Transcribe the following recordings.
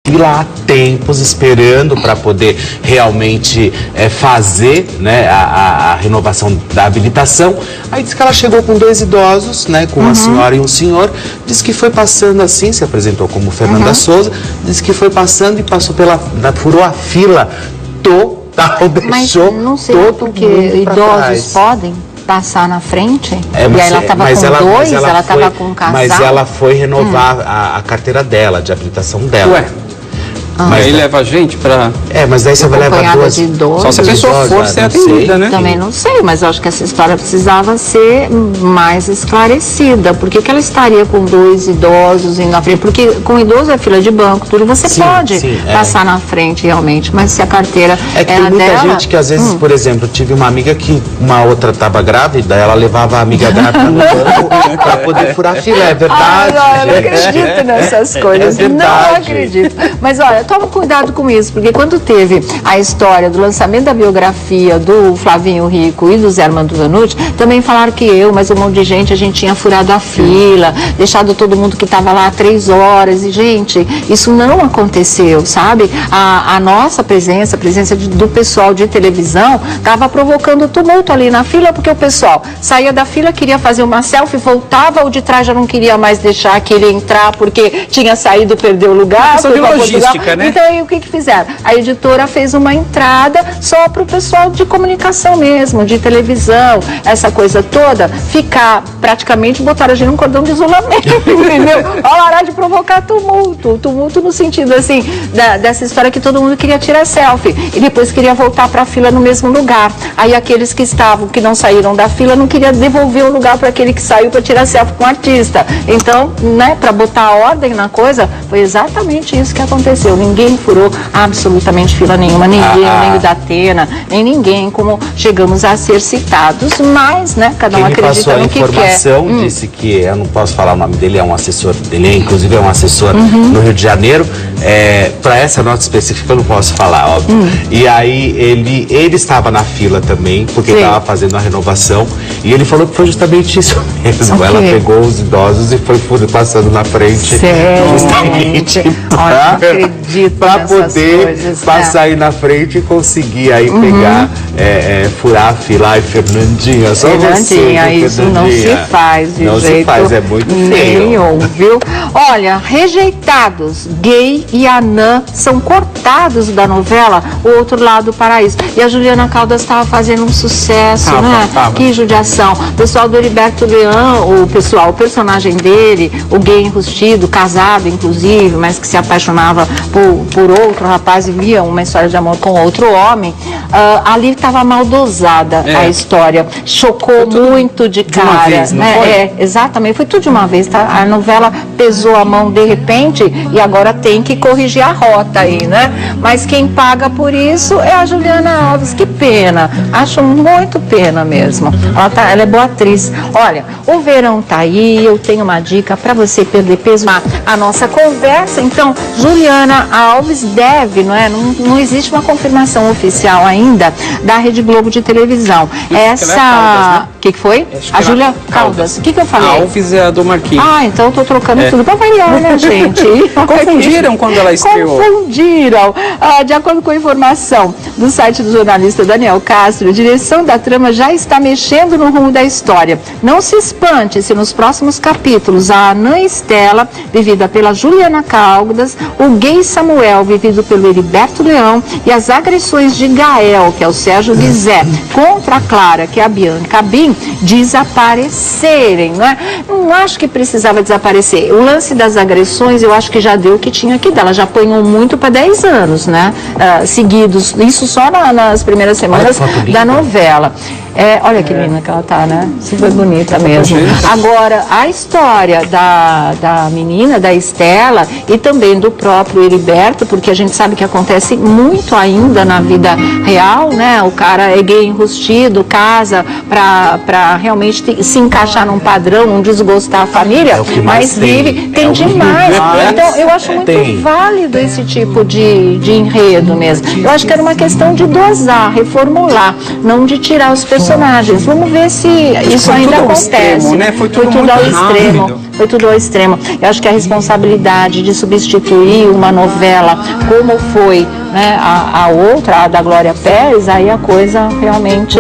fila há tempos esperando para poder realmente fazer, né, a renovação da habilitação. Aí disse que ela chegou com 2 idosos, né, com uma senhora e um senhor, disse que foi passando assim, se apresentou como Fernanda Souza, disse que foi passando e passou furou a fila total, deixou não sei todo porque mundo idosos podem passar na frente, e aí ela estava com ela estava com um casal. Mas ela foi renovar a carteira dela, de habilitação dela. Ué. Mas aí leva a gente para... mas daí você vai levar 2 de idosos. Só se a pessoa for ser atendida, né? Também não sei, mas eu acho que essa história precisava ser mais esclarecida. Por que ela estaria com 2 idosos indo na frente? Porque com idoso é fila de banco, tudo você pode passar na frente realmente, mas se a carteira tem muita gente que às vezes, por exemplo, eu tive uma amiga que uma outra estava grávida, ela levava a amiga grávida no banco para poder furar a fila, é verdade. Eu não acredito nessas coisas, não acredito. Mas olha, toma cuidado com isso, porque quando teve a história do lançamento da biografia do Flavinho Rico e do Zé Armando Vanucci, também falaram que mas um monte de gente, a gente tinha furado a fila, deixado todo mundo que estava lá 3 horas, e gente, isso não aconteceu, sabe? A nossa presença, a presença do pessoal de televisão, estava provocando tumulto ali na fila, porque o pessoal saía da fila, queria fazer uma selfie, voltava, o de trás já não queria mais deixar aquele entrar, porque tinha saído, perdeu o lugar. Questão de logística, né? Então aí o que fizeram? A editora fez uma entrada só para o pessoal de comunicação mesmo, de televisão, essa coisa toda, ficar praticamente, botaram a gente num cordão de isolamento, entendeu? Parar de provocar tumulto no sentido assim, dessa história que todo mundo queria tirar selfie e depois queria voltar para a fila no mesmo lugar. Aí aqueles que não saíram da fila não queriam devolver o lugar para aquele que saiu para tirar selfie com o artista. Então, né, para botar ordem na coisa, foi exatamente isso que aconteceu. Ninguém furou absolutamente fila nenhuma, nem o da Atena, nem ninguém, como chegamos a ser citados, mas, né, cada um acredita no que quer. Quem me passou a informação disse que, eu não posso falar o nome dele, é um assessor, inclusive é um assessor no Rio de Janeiro, para essa nota específica eu não posso falar, óbvio. E aí ele estava na fila também, porque estava fazendo a renovação, e ele falou que foi justamente isso mesmo. Ela pegou os idosos e foi passando na frente, justamente para poder passar aí na frente e conseguir aí pegar, furar a fila. Ai, Fernandinha, só Fernandinha, você, isso Fernandinha. não se faz de não jeito se faz, é muito feio. nenhum, viu? Olha, rejeitados, Gay e Anã são cortados da novela O Outro Lado do Paraíso. E a Juliana Caldas estava fazendo um sucesso, né? Que judiação. O pessoal do Heriberto Leão, o personagem dele, o gay enrustido, casado inclusive, mas que se apaixonava por outro rapaz e via uma história de amor com outro homem, ali estava mal dosada a história. Chocou muito de cara. Uma vez, não foi? Exatamente, foi tudo de uma vez, tá? A novela pesou a mão de repente e agora tem que corrigir a rota aí, né? Mas quem paga por isso é a Juliana Alves. Que pena, acho muito pena mesmo. Ela é boa atriz. Olha, o verão tá aí, eu tenho uma dica para você perder peso. A nossa conversa, então, Juliana Alves deve, não existe uma confirmação oficial ainda da Rede Globo de televisão. O que foi? A Júlia Caldas. O que eu falei? Alves é a do Marquinhos. Então eu tô trocando tudo para variar, né, gente? Confundiram quando ela estreou. Confundiram. De acordo com a informação do site do jornalista Daniel Castro, a direção da trama já está mexendo no rumo da história. Não se espante se nos próximos capítulos a Anã Estela, vivida pela Juliana Caldas, o gay Samuel, vivido pelo Heriberto Leão, e as agressões de Gael, que é o Sérgio Guizé, contra a Clara, que é a Bianca Bin, desaparecerem, não é? Não acho que precisava desaparecer. O lance das agressões, eu acho que já deu o que tinha que dar. Ela já apanhou muito para 10 anos, né? Seguidos. Isso só nas primeiras semanas da novela. Olha que linda que ela tá, né? Super bonita mesmo. Agora, a história da menina, da Estela, e também do próprio Heriberto, porque a gente sabe que acontece muito ainda na vida real, né? O cara é gay enrustido, casa pra realmente se encaixar num padrão, não desgostar a família, mas vive, tem demais. Então, eu acho muito válido esse tipo de enredo mesmo. Eu acho que era uma questão de dosar, reformular, não de tirar os personagens personagens. Vamos ver se isso ainda acontece. Extremo, né? Foi tudo muito ao extremo. rápido. Foi tudo ao extremo. Eu acho que a responsabilidade de substituir uma novela como foi, né, a outra, a da Glória Pérez, aí a coisa realmente,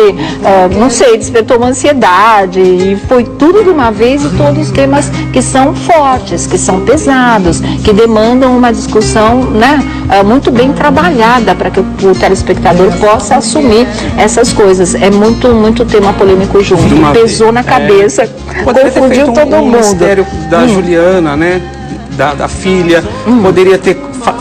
não sei, despertou uma ansiedade e foi tudo de uma vez e todos temas que são fortes, que são pesados, que demandam uma discussão, né, muito bem trabalhada para que o telespectador possa assumir essas coisas. É muito tema polêmico junto, pesou na cabeça, confundiu todo mundo. Da Juliana, né? Da filha, poderia ter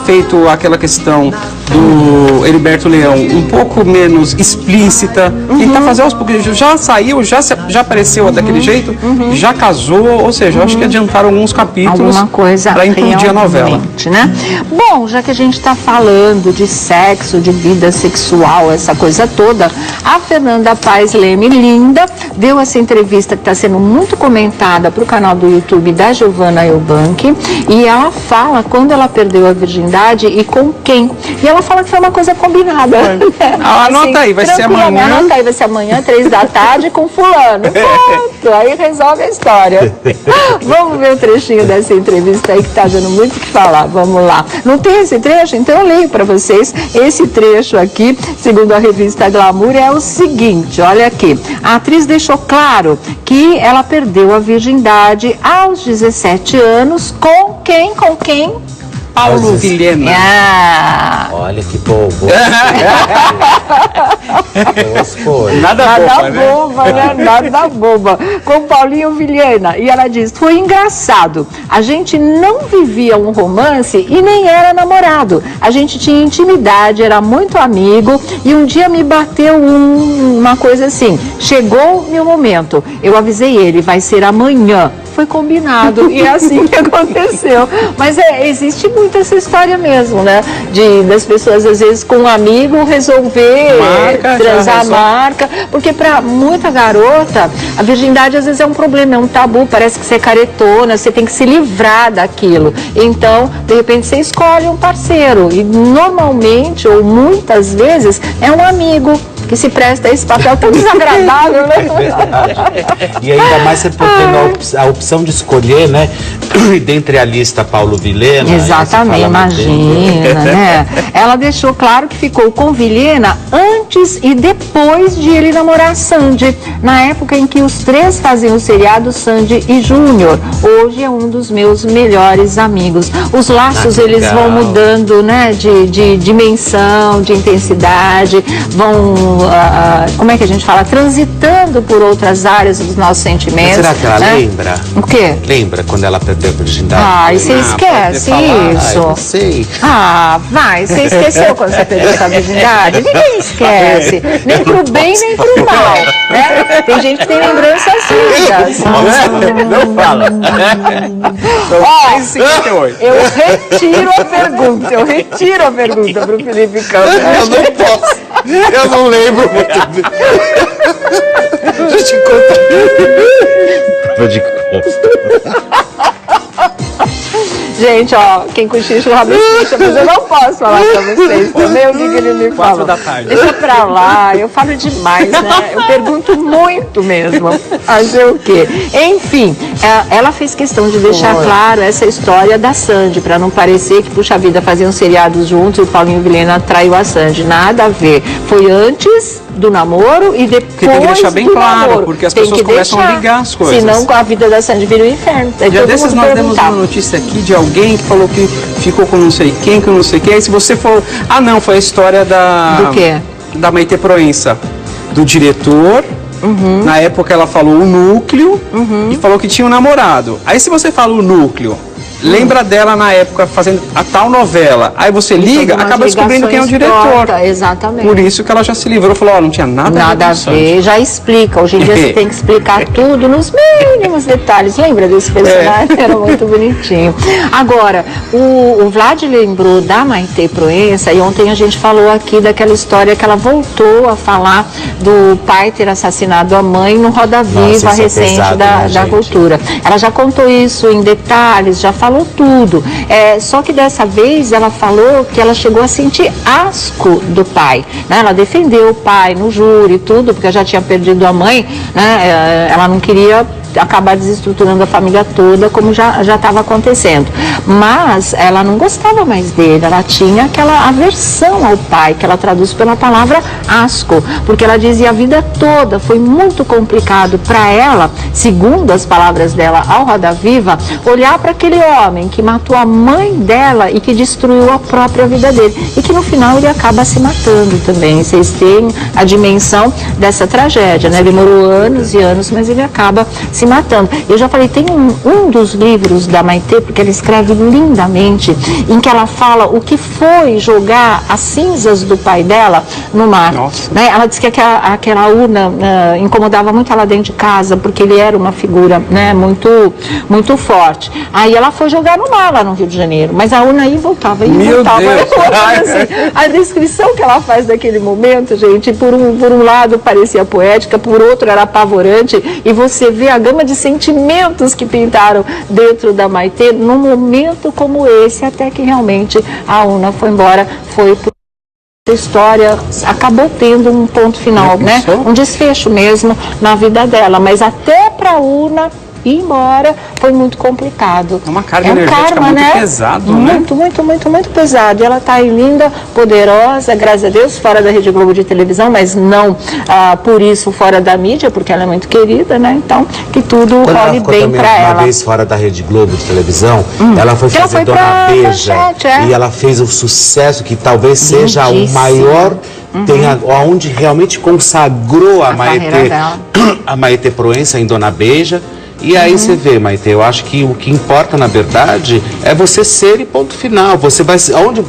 feito aquela questão do Heriberto Leão um pouco menos explícita, tentar fazer aos poucos, já saiu, já apareceu daquele jeito, já casou, ou seja, eu acho que adiantaram alguns capítulos para implodir a novela. Né? Bom, já que a gente está falando de sexo, de vida sexual, essa coisa toda, a Fernanda Paes Leme, linda, deu essa entrevista que está sendo muito comentada para o canal do YouTube da Giovanna Eubank, e ela fala quando ela perdeu a virgindade e com quem. E ela fala que foi uma coisa combinada. Anota aí, vai ser amanhã. Anota aí, vai ser amanhã, 3 da tarde, com fulano. Pronto, aí resolve a história. Vamos ver o trechinho dessa entrevista aí que tá dando muito o que falar. Vamos lá. Não tem esse trecho? Então eu leio para vocês. Esse trecho aqui, segundo a revista Glamour, é o seguinte, olha aqui. A atriz deixou claro que ela perdeu a virgindade aos 17 anos. Com quem? Com quem? Paulo Vilhena. Olha que bobo. Nada boba, né? Nada boba. Com Paulinho Vilhena. E ela diz, foi engraçado. A gente não vivia um romance e nem era namorado. A gente tinha intimidade, era muito amigo. E um dia me bateu uma coisa assim. Chegou meu momento. Eu avisei ele, vai ser amanhã. Foi combinado e é assim que aconteceu. Mas existe muito essa história mesmo, né? Das pessoas, às vezes, com um amigo resolver transar marca. Porque para muita garota, a virgindade às vezes é um problema, é um tabu. Parece que você é caretona, você tem que se livrar daquilo. Então, de repente, você escolhe um parceiro. E normalmente, ou muitas vezes, é um amigo que se presta a esse papel tão desagradável, né? E ainda mais você tendo a opção de escolher, né? Dentre a lista Paulo Vilhena. Exatamente, imagina, né? Ela deixou claro que ficou com Vilhena antes e depois de ele namorar a Sandy, na época em que os três faziam o seriado Sandy e Júnior. Hoje é um dos meus melhores amigos. Os laços, eles vão mudando, né? De dimensão, de intensidade, vão como é que a gente fala? Transitando por outras áreas dos nossos sentimentos. Mas será que ela lembra? O quê? Lembra quando ela perdeu a virgindade? E você esquece isso? Não sei. Você esqueceu quando você perdeu essa virgindade? Ninguém esquece. Nem pro bem, nem pro mal. Né? Tem gente que tem lembranças sujas. Não fala. Eu retiro a pergunta pro Felipe Campos. Eu não posso. Eu não lembro muito bem. Deixa eu te contar. Prova de costa. Gente, quem cochicha o rabichicha, mas eu não posso falar pra vocês também o que ele me fala. 4 da tarde. Deixa pra lá, eu falo demais, né? Eu pergunto muito mesmo. Fazer o quê? Enfim, ela fez questão de deixar claro essa história da Sandy, pra não parecer que, puxa vida, faziam seriados juntos e o Paulinho Vilhena traiu a Sandy. Nada a ver. Foi antes do namoro e depois que tem que deixar bem claro, namoro. Porque as pessoas começam a ligar as coisas. Senão a vida da Sandy vira um inferno. Já desses nós demos uma notícia aqui de alguém que falou que ficou com não sei quem, que não sei quem. Aí se você for... não, foi a história do quê? Da Maitê Proença, do diretor. Na época ela falou o núcleo e falou que tinha um namorado. Aí se você fala o núcleo, lembra dela na época fazendo a tal novela, aí você liga, acaba descobrindo quem é o diretor. Exatamente. Por isso que ela já se livrou, falou, não tinha nada a ver, já explica. Hoje em dia você tem que explicar tudo nos mínimos detalhes. Lembra desse personagem? Era muito bonitinho. Agora, o Vlad lembrou da Maitê Proença e ontem a gente falou aqui daquela história que ela voltou a falar do pai ter assassinado a mãe no Roda Viva recente da cultura. Ela já contou isso em detalhes, já falou falou tudo. Só que dessa vez ela falou que ela chegou a sentir asco do pai, né? Ela defendeu o pai no júri e tudo, porque já tinha perdido a mãe, né? Ela não queria acabar desestruturando a família toda, como já estava acontecendo. Mas ela não gostava mais dele, ela tinha aquela aversão ao pai, que ela traduz pela palavra asco, porque ela dizia a vida toda foi muito complicado para ela, segundo as palavras dela ao Roda Viva, olhar para aquele homem que matou a mãe dela e que destruiu a própria vida dele, e que no final ele acaba se matando também. Vocês têm a dimensão dessa tragédia, né? Ele morou anos e anos, mas ele acaba se matando. Eu já falei, tem um dos livros da Maitê, porque ela escreve lindamente, em que ela fala o que foi jogar as cinzas do pai dela no mar. Né? Ela disse que aquela urna incomodava muito ela dentro de casa, porque ele era uma figura, né, muito, muito forte. Aí ela foi jogar no mar lá no Rio de Janeiro, mas a urna ia e voltava, assim, a descrição que ela faz daquele momento, gente, por um lado parecia poética, por outro era apavorante, e você vê a gama de sentimentos que pintaram dentro da Maitê num momento como esse, até que realmente a urna foi embora, foi por a história, acabou tendo um ponto final, né? Um desfecho mesmo na vida dela, mas até para a urna ir embora foi muito complicado. É uma carga energética muito, né? Pesado, muito, né? muito pesado. E ela está aí linda, poderosa, graças a Deus, fora da Rede Globo de televisão, mas não por isso fora da mídia, porque ela é muito querida, né? Então, que tudo role bem para ela. Uma vez fora da Rede Globo de televisão, ela foi fazer Dona Beija, e ela fez o sucesso que talvez seja o maior, onde realmente consagrou a Maitê Proença em Dona Beija. E aí você vê, Maitê, eu acho que o que importa, na verdade, é você ser e ponto final. Você vai,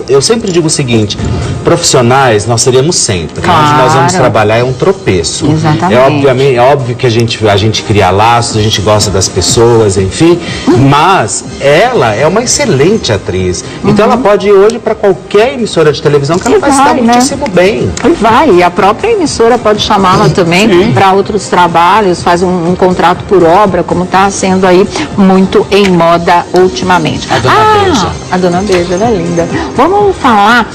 eu sempre digo o seguinte, profissionais nós seríamos sempre. Claro. Onde nós vamos trabalhar é um tropeço. Exatamente. É óbvio que a gente cria laços, a gente gosta das pessoas, enfim, mas ela é uma excelente atriz. Então ela pode ir hoje para qualquer emissora de televisão que ela vai se dar muitíssimo bem. E a própria emissora pode chamá-la também para outros trabalhos, faz um contrato por obra, como está sendo aí muito em moda ultimamente. A Dona Beija. A Dona Beija, ela é linda. Vamos falar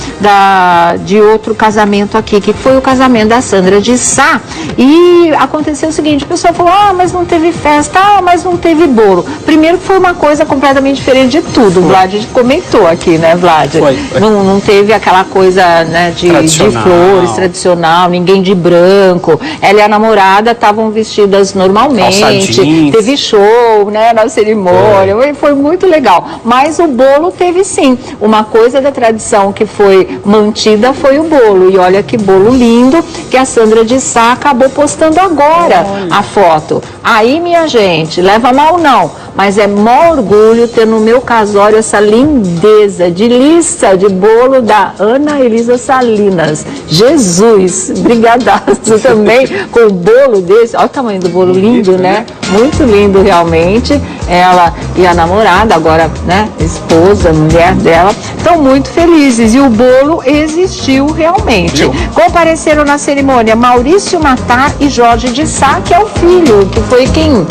de outro casamento aqui, que foi o casamento da Sandra de Sá. E aconteceu o seguinte, o pessoal falou, mas não teve festa, mas não teve bolo. Primeiro foi uma coisa completamente diferente de tudo. O Vlad comentou aqui, né, Vlad? Foi. Não teve aquela coisa, né, de flores tradicional, ninguém de branco. Ela e a namorada estavam vestidas normalmente. Teve show, né, na cerimônia, foi muito legal. Mas o bolo teve sim. Uma coisa da tradição que foi mantida foi o bolo. E olha que bolo lindo que a Sandra de Sá acabou postando agora a foto. Aí, minha gente, leva mal não, mas é maior orgulho ter no meu casório essa lindeza de lista de bolo da Ana Elisa Salinas. Jesus, brigadaço também com o bolo desse. Olha o tamanho do bolo, lindo, né? Muito lindo realmente. Ela e a namorada, agora, né, esposa, mulher dela, estão muito felizes. E o bolo existiu realmente. Compareceram na cerimônia Maurício Matar e Jorge de Sá, que é o filho, que foi quem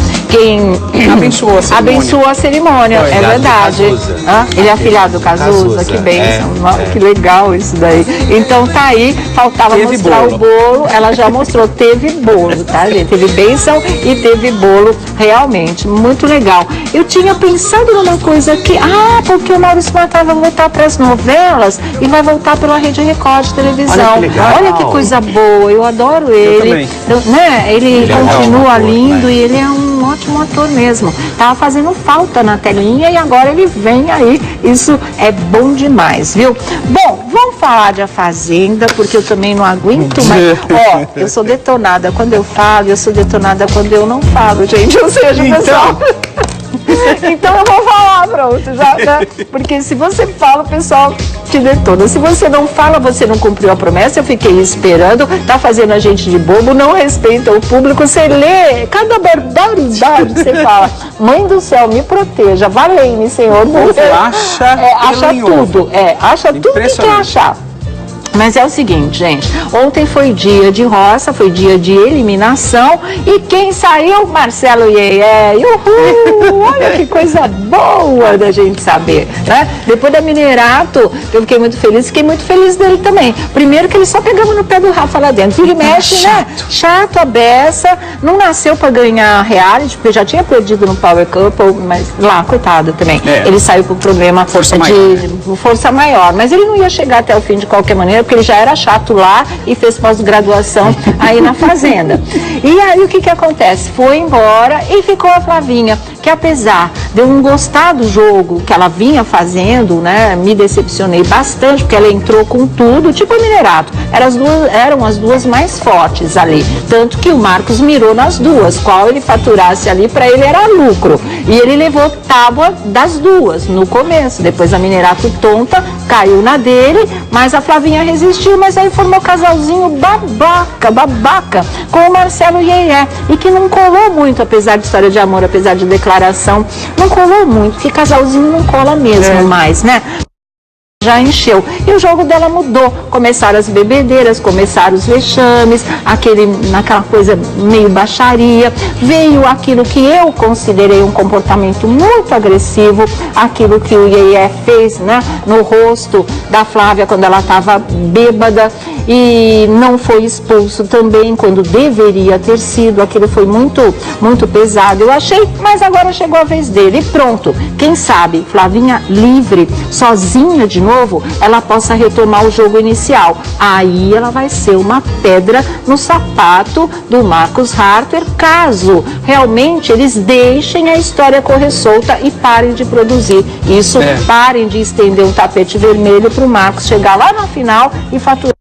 abençoou a cerimônia. É verdade. Ele é afilhado do Cazuza, que bênção. Que legal isso daí. Então tá aí, faltava mostrar o bolo. Ela já mostrou, teve bolo, tá, gente? Teve bênção e teve bolo realmente. Muito legal. Eu tinha pensado numa coisa que, porque o Maurício Matar vai voltar para as novelas e vai voltar pela Rede Record de televisão. Olha que coisa boa, eu adoro ele. Ele continua lindo e ele é um ótimo ator mesmo. Tava fazendo falta na telinha e agora ele vem aí. Isso é bom demais, viu? Bom, vamos falar de A Fazenda, porque eu também não aguento mais. Eu sou detonada quando eu falo, eu sou detonada quando eu não falo, gente. Ou seja, pessoal... Então eu vou falar, pronto, porque se você fala, o pessoal te detona. Se você não fala, você não cumpriu a promessa, eu fiquei esperando, tá fazendo a gente de bobo, não respeita o público, você lê cada barbaridade, você fala, Mãe do céu, me proteja, valei-me, Senhor. Acha tudo, acha tudo que quer achar. Mas é o seguinte, gente, ontem foi dia de roça, foi dia de eliminação e quem saiu? Marcelo Iê. Uhul! Olha que coisa boa da gente saber, né? Depois da Minerato, eu fiquei muito feliz dele também. Primeiro que ele só pegava no pé do Rafa lá dentro, vira e mexe, né? Chato a beça, não nasceu pra ganhar reality, porque já tinha perdido no Power Couple, mas lá, coitado também. Ele saiu por problema de força maior, mas ele não ia chegar até o fim de qualquer maneira, porque ele já era chato lá e fez pós-graduação aí na Fazenda. E aí o que acontece? Foi embora e ficou a Flavinha, que apesar de eu não gostar do jogo que ela vinha fazendo, né, me decepcionei bastante, porque ela entrou com tudo, tipo a Minerato. Eram as duas mais fortes ali, tanto que o Marcos mirou nas duas, qual ele faturasse ali, para ele era lucro. E ele levou tábua das duas no começo, depois a Minerato tonta caiu na dele, mas a Flavinha resistiu, mas aí formou casalzinho babaca, com o Marcelo Iê, e que não colou muito, apesar de história de amor, apesar de declaração, não colou muito, que casalzinho não cola mesmo mais, né? Já encheu. E o jogo dela mudou. Começaram as bebedeiras, começaram os vexames, naquela coisa meio baixaria. Veio aquilo que eu considerei um comportamento muito agressivo, aquilo que o Iê fez, né, no rosto da Flávia quando ela estava bêbada e não foi expulso também quando deveria ter sido. Aquilo foi muito, muito pesado, eu achei, mas agora chegou a vez dele e pronto. Quem sabe, Flavinha livre, sozinha de novo, ela possa retomar o jogo inicial. Aí ela vai ser uma pedra no sapato do Marcos Harper, caso realmente eles deixem a história correr solta e parem de produzir isso, parem de estender um tapete vermelho para o Marcos chegar lá na final e faturar.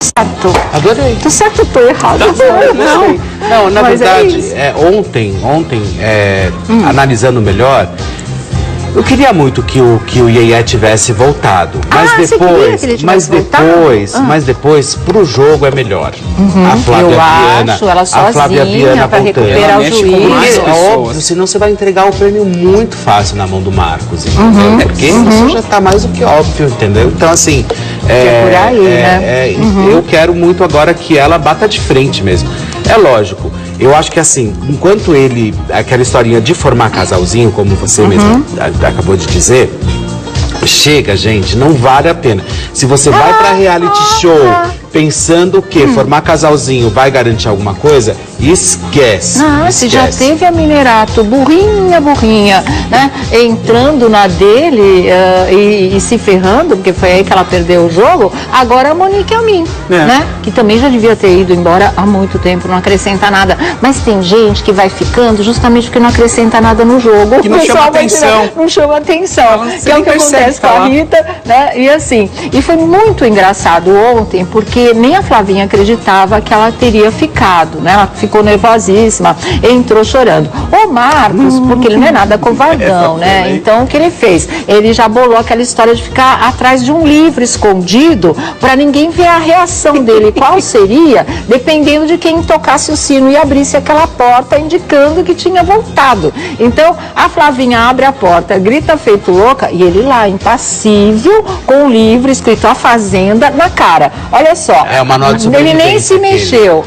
Certo. Adorei. Tô certo ou tô errado? Não, na verdade, ontem, analisando melhor, eu queria muito que o Iê tivesse voltado, mas depois pro jogo é melhor. A Flávia Viana para recuperar o juiz. Óbvio, senão você vai entregar o prêmio muito fácil na mão do Marcos, entendeu? Porque isso já tá mais do que óbvio, entendeu? Então assim, por aí, né? Eu quero muito agora que ela bata de frente mesmo. É lógico. Eu acho que assim, enquanto aquela historinha de formar casalzinho, como você mesmo acabou de dizer, chega, gente, não vale a pena. Se você vai pra reality show pensando que formar casalzinho vai garantir alguma coisa, esquece. Se já teve a Minerato, burrinha, né, entrando na dele e se ferrando, porque foi aí que ela perdeu o jogo, agora a Monique Amin, né, que também já devia ter ido embora há muito tempo, não acrescenta nada. Mas tem gente que vai ficando justamente porque não acrescenta nada no jogo. Que não chama atenção. Não chama atenção. Que é o que acontece com a Rita, né, e assim. E foi muito engraçado ontem, porque nem a Flavinha acreditava que ela teria ficado, né? Ela ficou nervosíssima, entrou chorando. O Marcos, porque ele não é nada covardão, né? Então o que ele fez? Ele já bolou aquela história de ficar atrás de um livro escondido para ninguém ver a reação dele. Qual seria? Dependendo de quem tocasse o sino e abrisse aquela porta indicando que tinha voltado. Então a Flavinha abre a porta, grita feito louca e ele lá, impassível, com o livro escrito A Fazenda na cara. Olha só. É uma nota de sobrevivência. Ele nem se mexeu.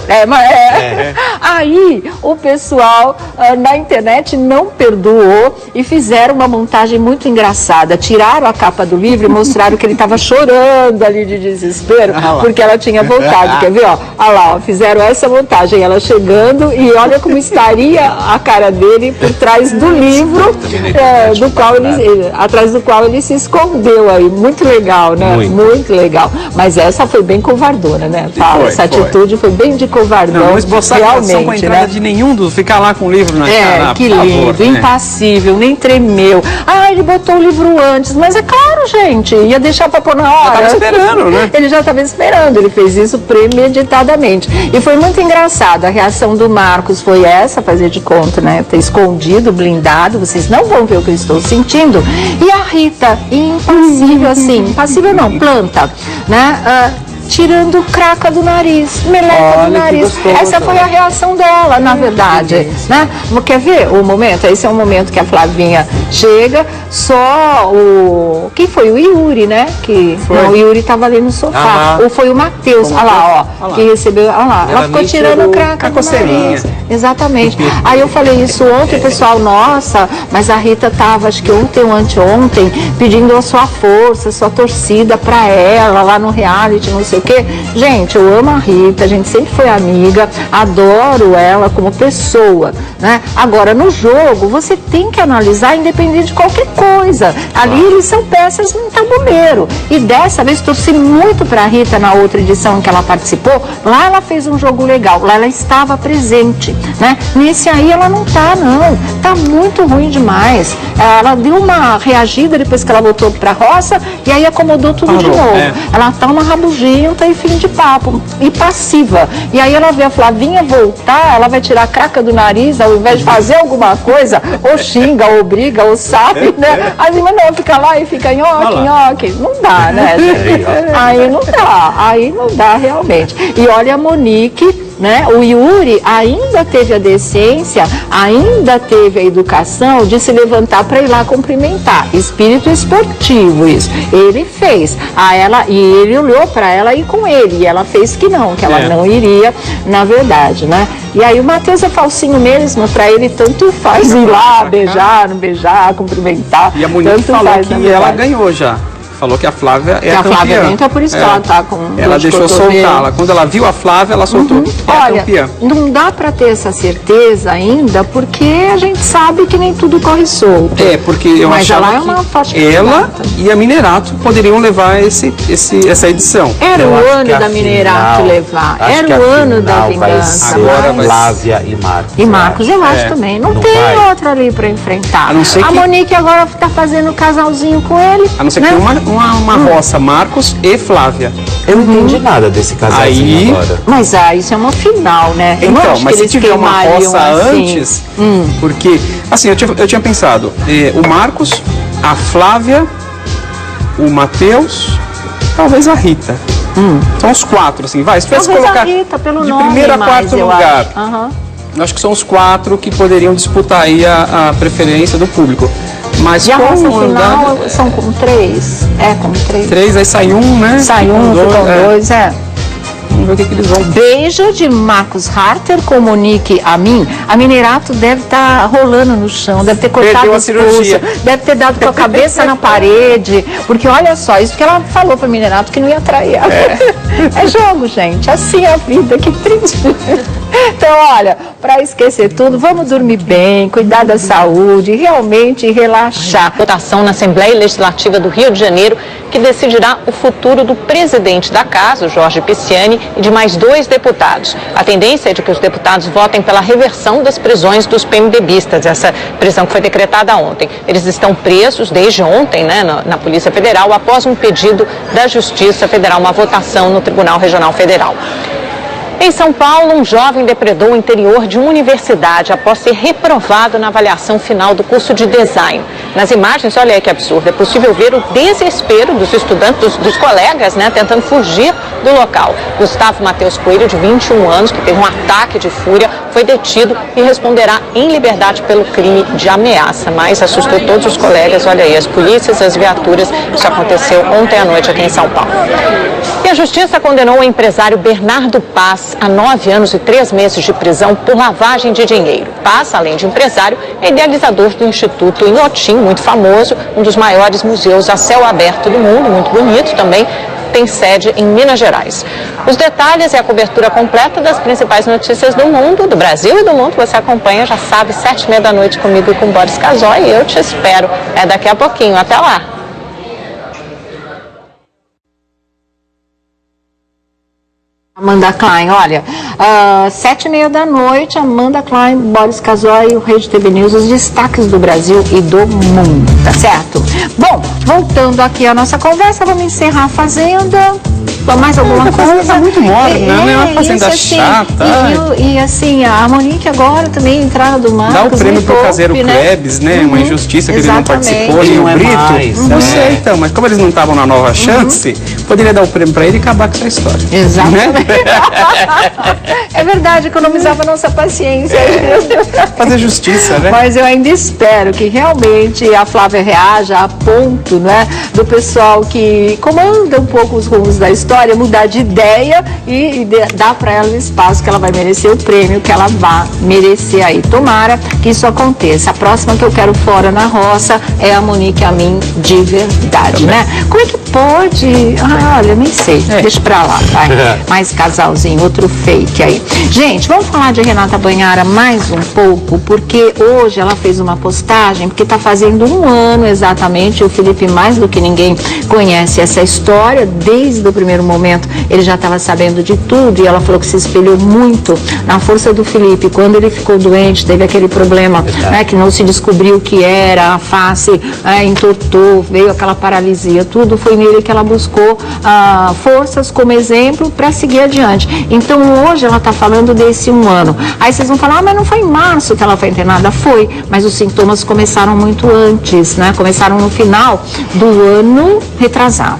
Aí o pessoal na internet não perdoou e fizeram uma montagem muito engraçada. Tiraram a capa do livro e mostraram que ele estava chorando ali de desespero porque ela tinha voltado. Quer ver? Olha lá, fizeram essa montagem, ela chegando e olha como estaria a cara dele por trás do livro atrás do qual ele se escondeu aí. Muito legal, né? Muito legal. Mas essa foi bem covardona, né? Essa atitude foi bem de covardão. Não esboçar realmente, com a entrada, né, de nenhum dos, ficar lá com o livro na cara. Que lindo, impassível, nem tremeu. Ele botou o livro antes, mas é claro, gente, ia deixar pra pôr na hora. Já estava esperando, né? Ele já estava esperando, ele fez isso premeditadamente. E foi muito engraçado, a reação do Marcos foi essa, fazer de conta, né? Ter escondido, blindado, vocês não vão ver o que eu estou sentindo. E a Rita, impassível assim, impassível não, planta, né? tirando craca do nariz, meleca do nariz. Essa foi a reação dela, na verdade, né? Quer ver o momento? Esse é um momento que a Flavinha chega, só o... Quem foi? O Yuri, né? Não, o Yuri estava ali no sofá. Ou foi o Matheus, olha lá, ó, que recebeu, olha lá. Ela ficou tirando craca do nariz. Exatamente. Aí eu falei isso ontem, o pessoal, nossa, mas a Rita estava, acho que ontem ou anteontem, pedindo a sua força, a sua torcida para ela, lá no reality, não sei o quê. Gente, eu amo a Rita, a gente sempre foi amiga, adoro ela como pessoa, né? Agora, no jogo, você tem que analisar independente de qualquer coisa. Ali eles são peças num tabuleiro. E dessa vez, torci muito para a Rita na outra edição em que ela participou. Lá ela fez um jogo legal, lá ela estava presente, né? Nesse aí ela não tá, não. Tá muito ruim demais. Ela deu uma reagida depois que ela voltou para a roça e aí acomodou tudo de novo. Ela tá uma rabugenta e fim de papo, e passiva. E aí ela vê a Flavinha voltar, ela vai tirar a craca do nariz, ao invés de fazer alguma coisa, ou xinga, ou briga, ou sabe, né? Assim, mas não, fica lá e fica nhoque, nhoque. Não dá, né, gente? Aí não dá realmente. E olha a Monique, né? O Yuri ainda teve a decência, ainda teve a educação de se levantar para ir lá cumprimentar. Espírito esportivo, isso. Ele fez. E ele olhou para ela e com ele. E ela fez que não, que ela não iria, na verdade, né? E aí o Matheus é falsinho mesmo, para ele tanto faz ir lá, beijar, não beijar, cumprimentar. E a Monique falou que ela ganhou já. Falou que a Flávia é a campeã. A Flávia entra, por isso que ela tá com... Ela deixou soltá-la. Quando ela viu a Flávia, ela soltou. Olha, a campeã. Não dá para ter essa certeza ainda, porque a gente sabe que nem tudo corre solto. Porque eu achava ela é uma forte ela e a Minerato poderiam levar essa edição. Era o ano da Minerato levar. Era o ano da vingança. Agora Flávia e Marcos. E Marcos, eu acho também. Não tem outra ali para enfrentar. A Monique agora tá fazendo casalzinho com ele. A não ser que tenha uma roça, Marcos e Flávia. Eu não entendi nada desse casalzinho agora. Mas isso é uma final, né? Então, mas se tiver uma roça antes, porque, assim, eu tinha pensado, o Marcos, a Flávia, o Matheus, talvez a Rita. São os 4, assim, vai. Se tivesse colocar a Rita, pelo de nome, primeiro a quarto lugar. Eu acho que são os 4 que poderiam disputar aí a preferência do público. Mas e a roça final são com 3? Com 3. 3, aí sai um, né? Sai um, ficam 2, Vamos ver o que eles vão. Beijo de Marcos Harter com Monique Amin. A Minerato deve estar rolando no chão, deve ter cortado as pulsas, deve ter dado com a cabeça na parede. Porque olha só, isso que ela falou para Minerato que não ia trair. É jogo, gente. Assim é a vida, que triste. Então, olha, para esquecer tudo, vamos dormir bem, cuidar da saúde, realmente relaxar. Votação na Assembleia Legislativa do Rio de Janeiro, que decidirá o futuro do presidente da casa, o Jorge Pisciani, e de mais 2 deputados. A tendência é de que os deputados votem pela reversão das prisões dos PMDBistas, essa prisão que foi decretada ontem. Eles estão presos desde ontem, né, na Polícia Federal, após um pedido da Justiça Federal, uma votação no Tribunal Regional Federal. Em São Paulo, um jovem depredou o interior de uma universidade após ser reprovado na avaliação final do curso de design. Nas imagens, olha aí que absurdo, é possível ver o desespero dos estudantes, dos colegas, né, tentando fugir do local. Gustavo Matheus Coelho, de 21 anos, que teve um ataque de fúria, foi detido e responderá em liberdade pelo crime de ameaça. Mas assustou todos os colegas, olha aí, as polícias, as viaturas. Isso aconteceu ontem à noite aqui em São Paulo. E a Justiça condenou o empresário Bernardo Paz a 9 anos e 3 meses de prisão por lavagem de dinheiro. Paz, além de empresário, é idealizador do Instituto Inhotim, muito famoso, um dos maiores museus a céu aberto do mundo, muito bonito também, tem sede em Minas Gerais. Os detalhes e a cobertura completa das principais notícias do mundo, do Brasil e do mundo, você acompanha, já sabe, 7h30 da noite comigo e com Boris Casoy, e eu te espero. Daqui a pouquinho. Até lá. Amanda Klein, olha, 7h30 da noite, Amanda Klein, Boris Casoy e o Rede TV News, os destaques do Brasil e do mundo, tá certo? Bom, voltando aqui à nossa conversa, vamos encerrar a Fazenda. Mais alguma coisa? Tá muito morna, né? É uma fazenda chata. E assim, a Monique agora também entrada do Marcos. Dá o prêmio pro caseiro Klebs, né? Uma injustiça que ele não participou. E o Brito, não sei então, mas como eles não estavam na Nova Chance, poderia dar o prêmio para ele e acabar com essa história. Exatamente. Né? É verdade, economizava nossa paciência. Fazer justiça, né? Mas eu ainda espero que realmente a Flávia reaja a ponto, né, do pessoal que comanda um pouco os rumos da história mudar de ideia e dar para ela o espaço que ela vai merecer, o prêmio que ela vai merecer aí. Tomara que isso aconteça. A próxima que eu quero fora na roça é a Monique Amin de verdade, né? Como é que pode? Ah, olha, nem sei. Deixa pra lá, vai. Mais casalzinho, outro fake aí. Gente, vamos falar de Renata Banhara mais um pouco, porque hoje ela fez uma postagem, porque tá fazendo um ano exatamente. O Felipe, mais do que ninguém, conhece essa história. Desde o primeiro momento, ele já estava sabendo de tudo, e ela falou que se espelhou muito na força do Felipe. Quando ele ficou doente, teve aquele problema, né, que não se descobriu o que era, a face entortou, veio aquela paralisia, tudo foi nele que ela buscou forças como exemplo para seguir adiante. Então hoje ela está falando desse um ano. Aí vocês vão falar, mas não foi em março que ela foi internada? Foi, mas os sintomas começaram muito antes, né? Começaram no final do ano retrasado.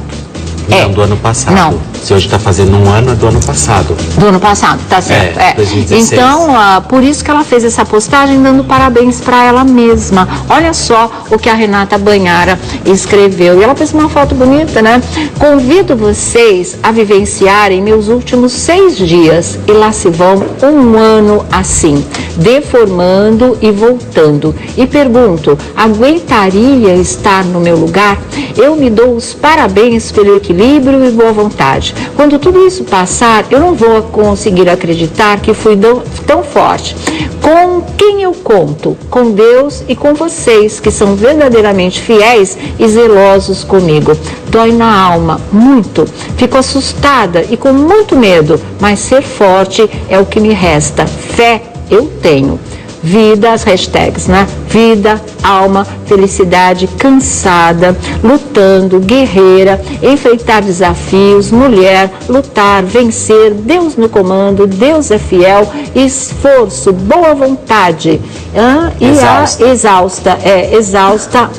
Não, do ano passado. Não. Se hoje está fazendo um ano, é do ano passado. Do ano passado, tá certo. 2016. Então, por isso que ela fez essa postagem, dando parabéns para ela mesma. Olha só o que a Renata Banhara escreveu. E ela fez uma foto bonita, né? Convido vocês a vivenciarem meus últimos 6 dias. E lá se vão um ano assim, deformando e voltando. E pergunto, aguentaria estar no meu lugar? Eu me dou os parabéns pelo equilíbrio e boa vontade. Quando tudo isso passar, eu não vou conseguir acreditar que fui tão forte. Com quem eu conto? Com Deus e com vocês, que são verdadeiramente fiéis e zelosos comigo. Dói na alma, muito. Fico assustada e com muito medo, mas ser forte é o que me resta. Fé eu tenho. Vida, as hashtags, né? Vida, alma, felicidade, cansada, lutando, guerreira, enfrentar desafios, mulher, lutar, vencer, Deus no comando, Deus é fiel, esforço, boa vontade, exausta,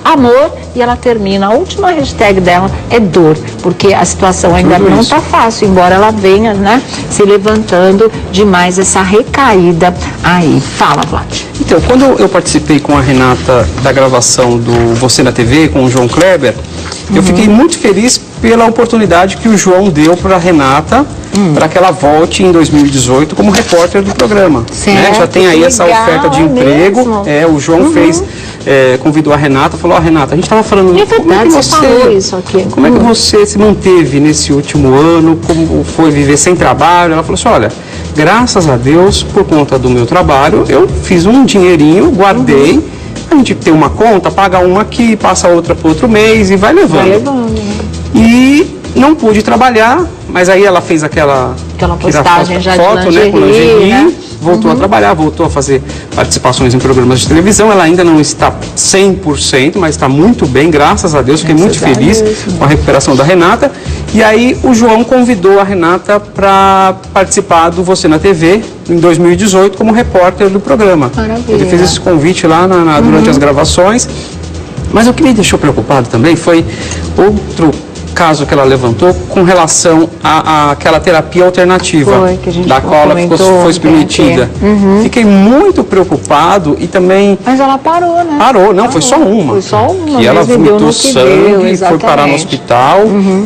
amor, e ela termina, a última hashtag dela é dor, porque a situação ainda não está fácil, embora ela venha, né, se levantando de mais essa recaída aí. Fala, Vlad. Então, quando eu participei com a Renata da gravação do Você na TV, com o João Kleber, eu fiquei muito feliz pela oportunidade que o João deu para a Renata, para que ela volte em 2018 como repórter do programa. Né? Já tem aí essa oferta de emprego. O João convidou a Renata, falou, Renata, a gente estava falando, como é que você se manteve nesse último ano, como foi viver sem trabalho? Ela falou assim, olha, graças a Deus, por conta do meu trabalho, eu fiz um dinheirinho, guardei, a gente tem uma conta, paga uma aqui, passa outra para outro mês e vai levando. E não pude trabalhar, mas aí ela fez aquela postagem já foto, de lingerie, né? Voltou a trabalhar, voltou a fazer participações em programas de televisão. Ela ainda não está 100%, mas está muito bem, graças a Deus. Fiquei muito feliz com a recuperação da Renata. E aí o João convidou a Renata para participar do Você na TV em 2018 como repórter do programa. Maravilha. Ele fez esse convite lá durante as gravações. Mas o que me deixou preocupado também foi outro caso que ela levantou com relação àquela terapia alternativa, da qual ela foi submetida. Fiquei muito preocupado e também... Mas ela parou, né? Parou, não, foi só uma. Foi só uma. Que ela vomitou sangue e foi parar no hospital.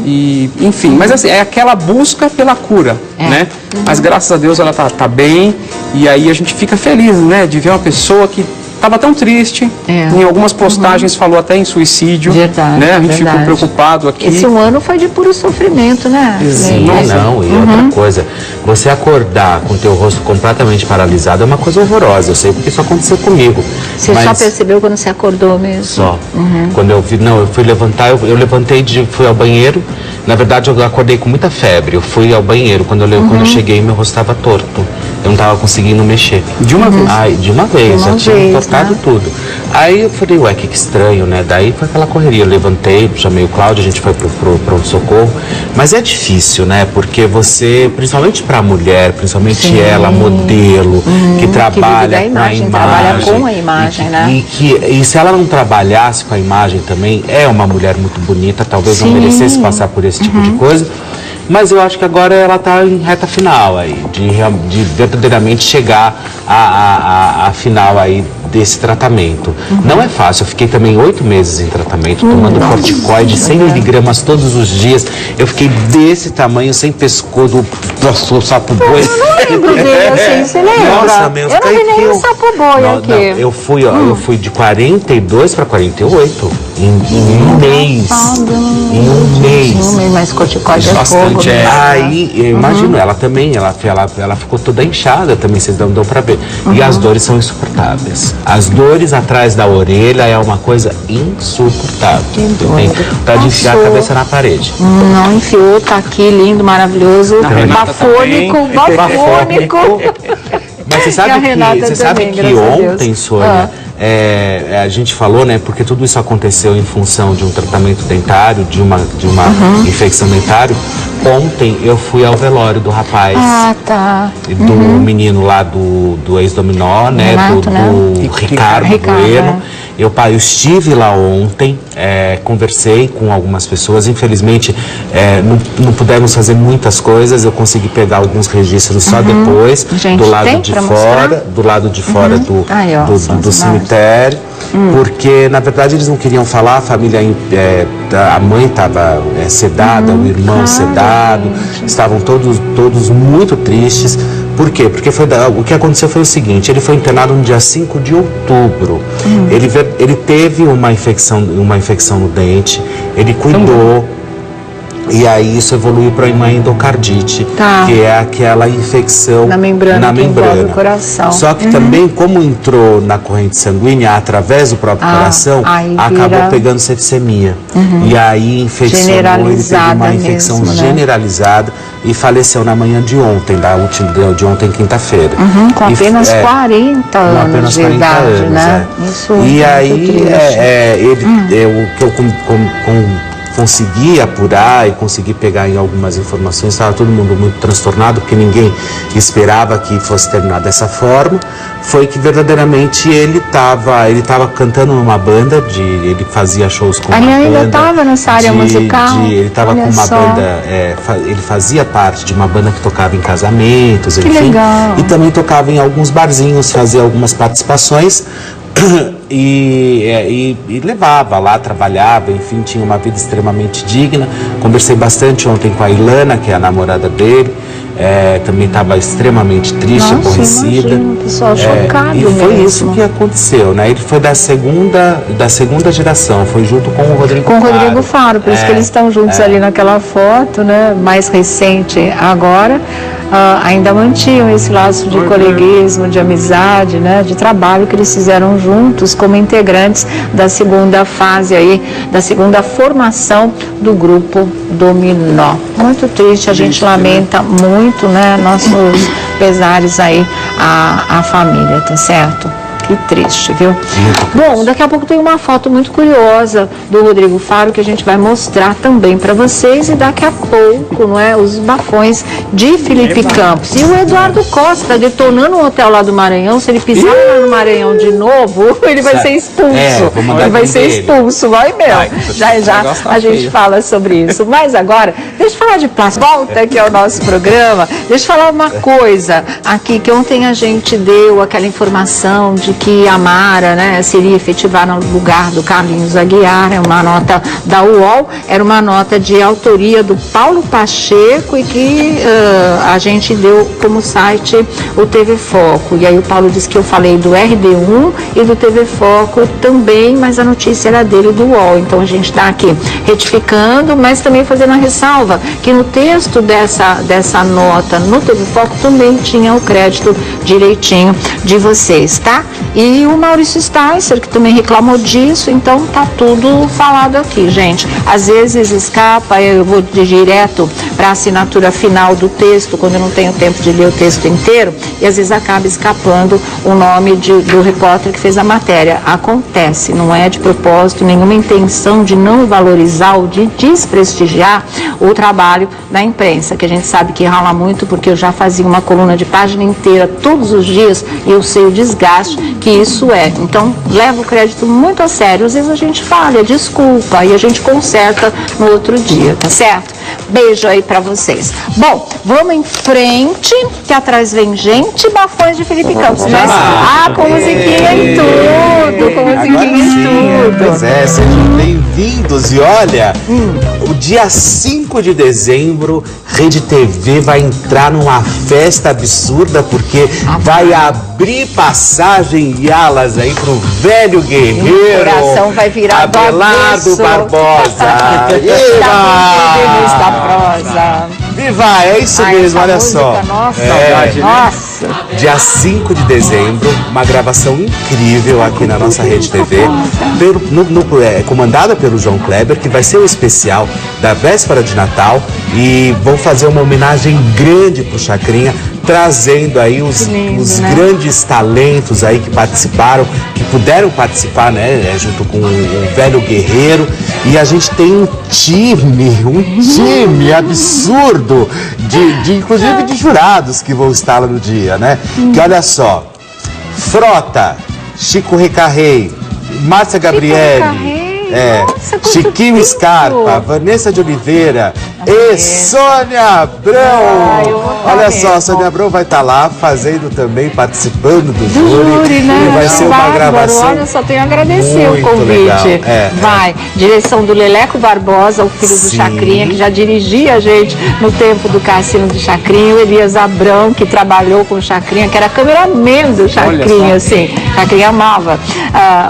E, enfim, mas assim, é aquela busca pela cura, né? Mas graças a Deus ela tá bem, e aí a gente fica feliz, né, de ver uma pessoa que estava tão triste, em algumas postagens falou até em suicídio, né? A gente ficou preocupado aqui. Esse um ano foi de puro sofrimento, né? Sim, e outra coisa, você acordar com o teu rosto completamente paralisado é uma coisa horrorosa, eu sei porque isso aconteceu comigo. Você só percebeu quando você acordou mesmo? Só. Quando eu vi, eu fui levantar, eu levantei, fui ao banheiro, na verdade eu acordei com muita febre, eu fui ao banheiro, quando eu cheguei meu rosto estava torto. eu não estava conseguindo mexer. De uma vez? Aí, de uma vez, já tinha tocado né? tudo. Aí eu falei, ué, que estranho, né? Daí foi aquela correria, eu levantei, chamei o Cláudio, a gente foi pro pronto-socorro. Mas é difícil, né? Porque você, principalmente pra mulher, principalmente ela, modelo, que trabalha que vive da imagem, com a imagem. trabalha com a imagem, né? E se ela não trabalhasse com a imagem também, é uma mulher muito bonita, talvez não merecesse passar por esse tipo de coisa. Mas eu acho que agora ela está em reta final aí, de verdadeiramente chegar à final aí desse tratamento. Não é fácil, eu fiquei também 8 meses em tratamento, tomando corticoide, 100 miligramas todos os dias. Eu fiquei desse tamanho, sem pescoço, do sapo boi. Eu não lembro dele assim, você lembra? Nossa, meu, eu não vi nem o sapo boi aqui. Não, eu fui de 42 para 48 em um mês. Em um mês. Mas corticoide é Bastante, fogo, né? Aí, eu imagino, ela também, ela ficou toda inchada também, vocês dão pra ver. E as dores são insuportáveis. As dores atrás da orelha é uma coisa insuportável. Tá de enfiar a cabeça na parede. Não enfiou, tá aqui, lindo, maravilhoso, bafônico, bafônico. Mas você sabe que ontem, Sônia, a gente falou, né, porque tudo isso aconteceu em função de um tratamento dentário, de uma infecção dentária. Ontem eu fui ao velório do rapaz, do menino lá do ex-dominó, né, do Ricardo Bueno. Eu estive lá ontem, conversei com algumas pessoas, infelizmente não pudemos fazer muitas coisas, eu consegui pegar alguns registros só depois, do lado de fora do cemitério, porque na verdade eles não queriam falar, a família, a mãe estava sedada, o irmão sedado, estavam todos muito tristes. Por quê? Porque o que aconteceu foi o seguinte, ele foi internado no dia 5 de outubro. Ele teve uma infecção no dente, ele cuidou, e aí isso evoluiu para uma endocardite, que é aquela infecção na membrana do coração. Só que também, como entrou na corrente sanguínea através do próprio coração, acabou pegando sepsemia. E aí infeccionou, ele teve uma infecção generalizada e faleceu na manhã de ontem, de ontem, quinta-feira. Com apenas 40 anos de idade, né? Isso e aí, o que eu consegui apurar e consegui pegar em algumas informações, estava todo mundo muito transtornado, porque ninguém esperava que fosse terminar dessa forma, foi que verdadeiramente ele estava cantando numa banda, ele fazia shows com uma banda. Ele ainda estava nessa área musical? Ele estava com uma banda, ele fazia parte de uma banda que tocava em casamentos, enfim. Que legal. E também tocava em alguns barzinhos, fazia algumas participações. E levava lá, trabalhava, enfim, tinha uma vida extremamente digna. Conversei bastante ontem com a Ilana, que é a namorada dele, também estava extremamente triste, aborrecida. Imagino, pessoal chocado e foi mesmo. isso que aconteceu, né? Ele foi da segunda geração, foi junto com o Rodrigo Faro. Com o Rodrigo Faro, por isso que eles estão juntos ali naquela foto, né? Mais recente agora. Ainda mantinham esse laço de coleguismo, de amizade, né, de trabalho que eles fizeram juntos como integrantes da segunda fase aí, da segunda formação do grupo Dominó. Muito triste, a gente lamenta muito, né, nossos pesares aí à família, tá certo? Que triste, viu? Bom, daqui a pouco tem uma foto muito curiosa do Rodrigo Faro que a gente vai mostrar também para vocês, e daqui a pouco, não é, os bafões de Felipe Campos. E o Eduardo Costa detonando um hotel lá do Maranhão. Se ele pisar lá no Maranhão de novo, ele vai ser expulso. Ele vai ser expulso, vai mesmo. Já a gente fala sobre isso. Mas agora, deixa eu falar de plástico. Volta aqui ao nosso programa. Deixa eu falar uma coisa aqui, que ontem a gente deu aquela informação de que a Mara, né, seria efetivar no lugar do Carlinhos Aguiar. É uma nota da UOL, era uma nota de autoria do Paulo Pacheco e que a gente deu como site o TV Foco. E aí o Paulo disse que eu falei do RD1 e do TV Foco também, mas a notícia era dele, do UOL. Então a gente está aqui retificando, mas também fazendo a ressalva que no texto dessa nota no TV Foco também tinha o crédito direitinho de vocês, tá? E o Maurício Sticer, que também reclamou disso, então tá tudo falado aqui, gente. Às vezes escapa, eu vou direto para a assinatura final do texto, quando eu não tenho tempo de ler o texto inteiro, e às vezes acaba escapando o nome do repórter que fez a matéria. Acontece, não é de propósito, nenhuma intenção de não valorizar ou de desprestigiar o trabalho da imprensa, que a gente sabe que rala muito, porque eu já fazia uma coluna de página inteira todos os dias e eu sei o desgaste que isso é. Então, leva o crédito muito a sério. Às vezes a gente falha, desculpa, e a gente conserta no outro dia, tá certo? Beijo aí pra vocês. Bom, vamos em frente, que atrás vem gente, bafões de Felipe Campos. Com musiquinha e tudo, com musiquinha e tudo. Pois é, sejam bem-vindos. E olha, o dia 5 de dezembro, Rede TV vai entrar numa festa absurda, porque vai abrir passagem e alas aí pro velho guerreiro. O coração vai virar Abelardo Barbosa. Da prosa. Viva, é isso mesmo, olha só. Nossa, nossa. Dia 5 de dezembro, uma gravação incrível aqui na nossa Rede TV, comandada pelo João Kleber, que vai ser o especial da véspera de Natal, e vão fazer uma homenagem grande pro Chacrinha, trazendo aí os grandes talentos aí que participaram, que puderam participar, né, junto com o velho guerreiro. E a gente tem um time absurdo, inclusive de jurados que vão estar lá no dia, né? Que olha só, Frota, Chico Recarrey, Márcia Gabriele, Chiquinho Scarpa, Vanessa de Oliveira e Sônia Abrão. Olha só, a Sônia Abrão vai estar lá fazendo também, participando do júri, né? E vai ser uma gravação. Olha, só tenho a agradecer o convite. Vai, direção do Leleco Barbosa, o filho do Chacrinha, que já dirigia a gente no tempo do Cassino do Chacrinha, o Elias Abrão, que trabalhou com o Chacrinha, que era cameraman do Chacrinha, assim. Chacrinha amava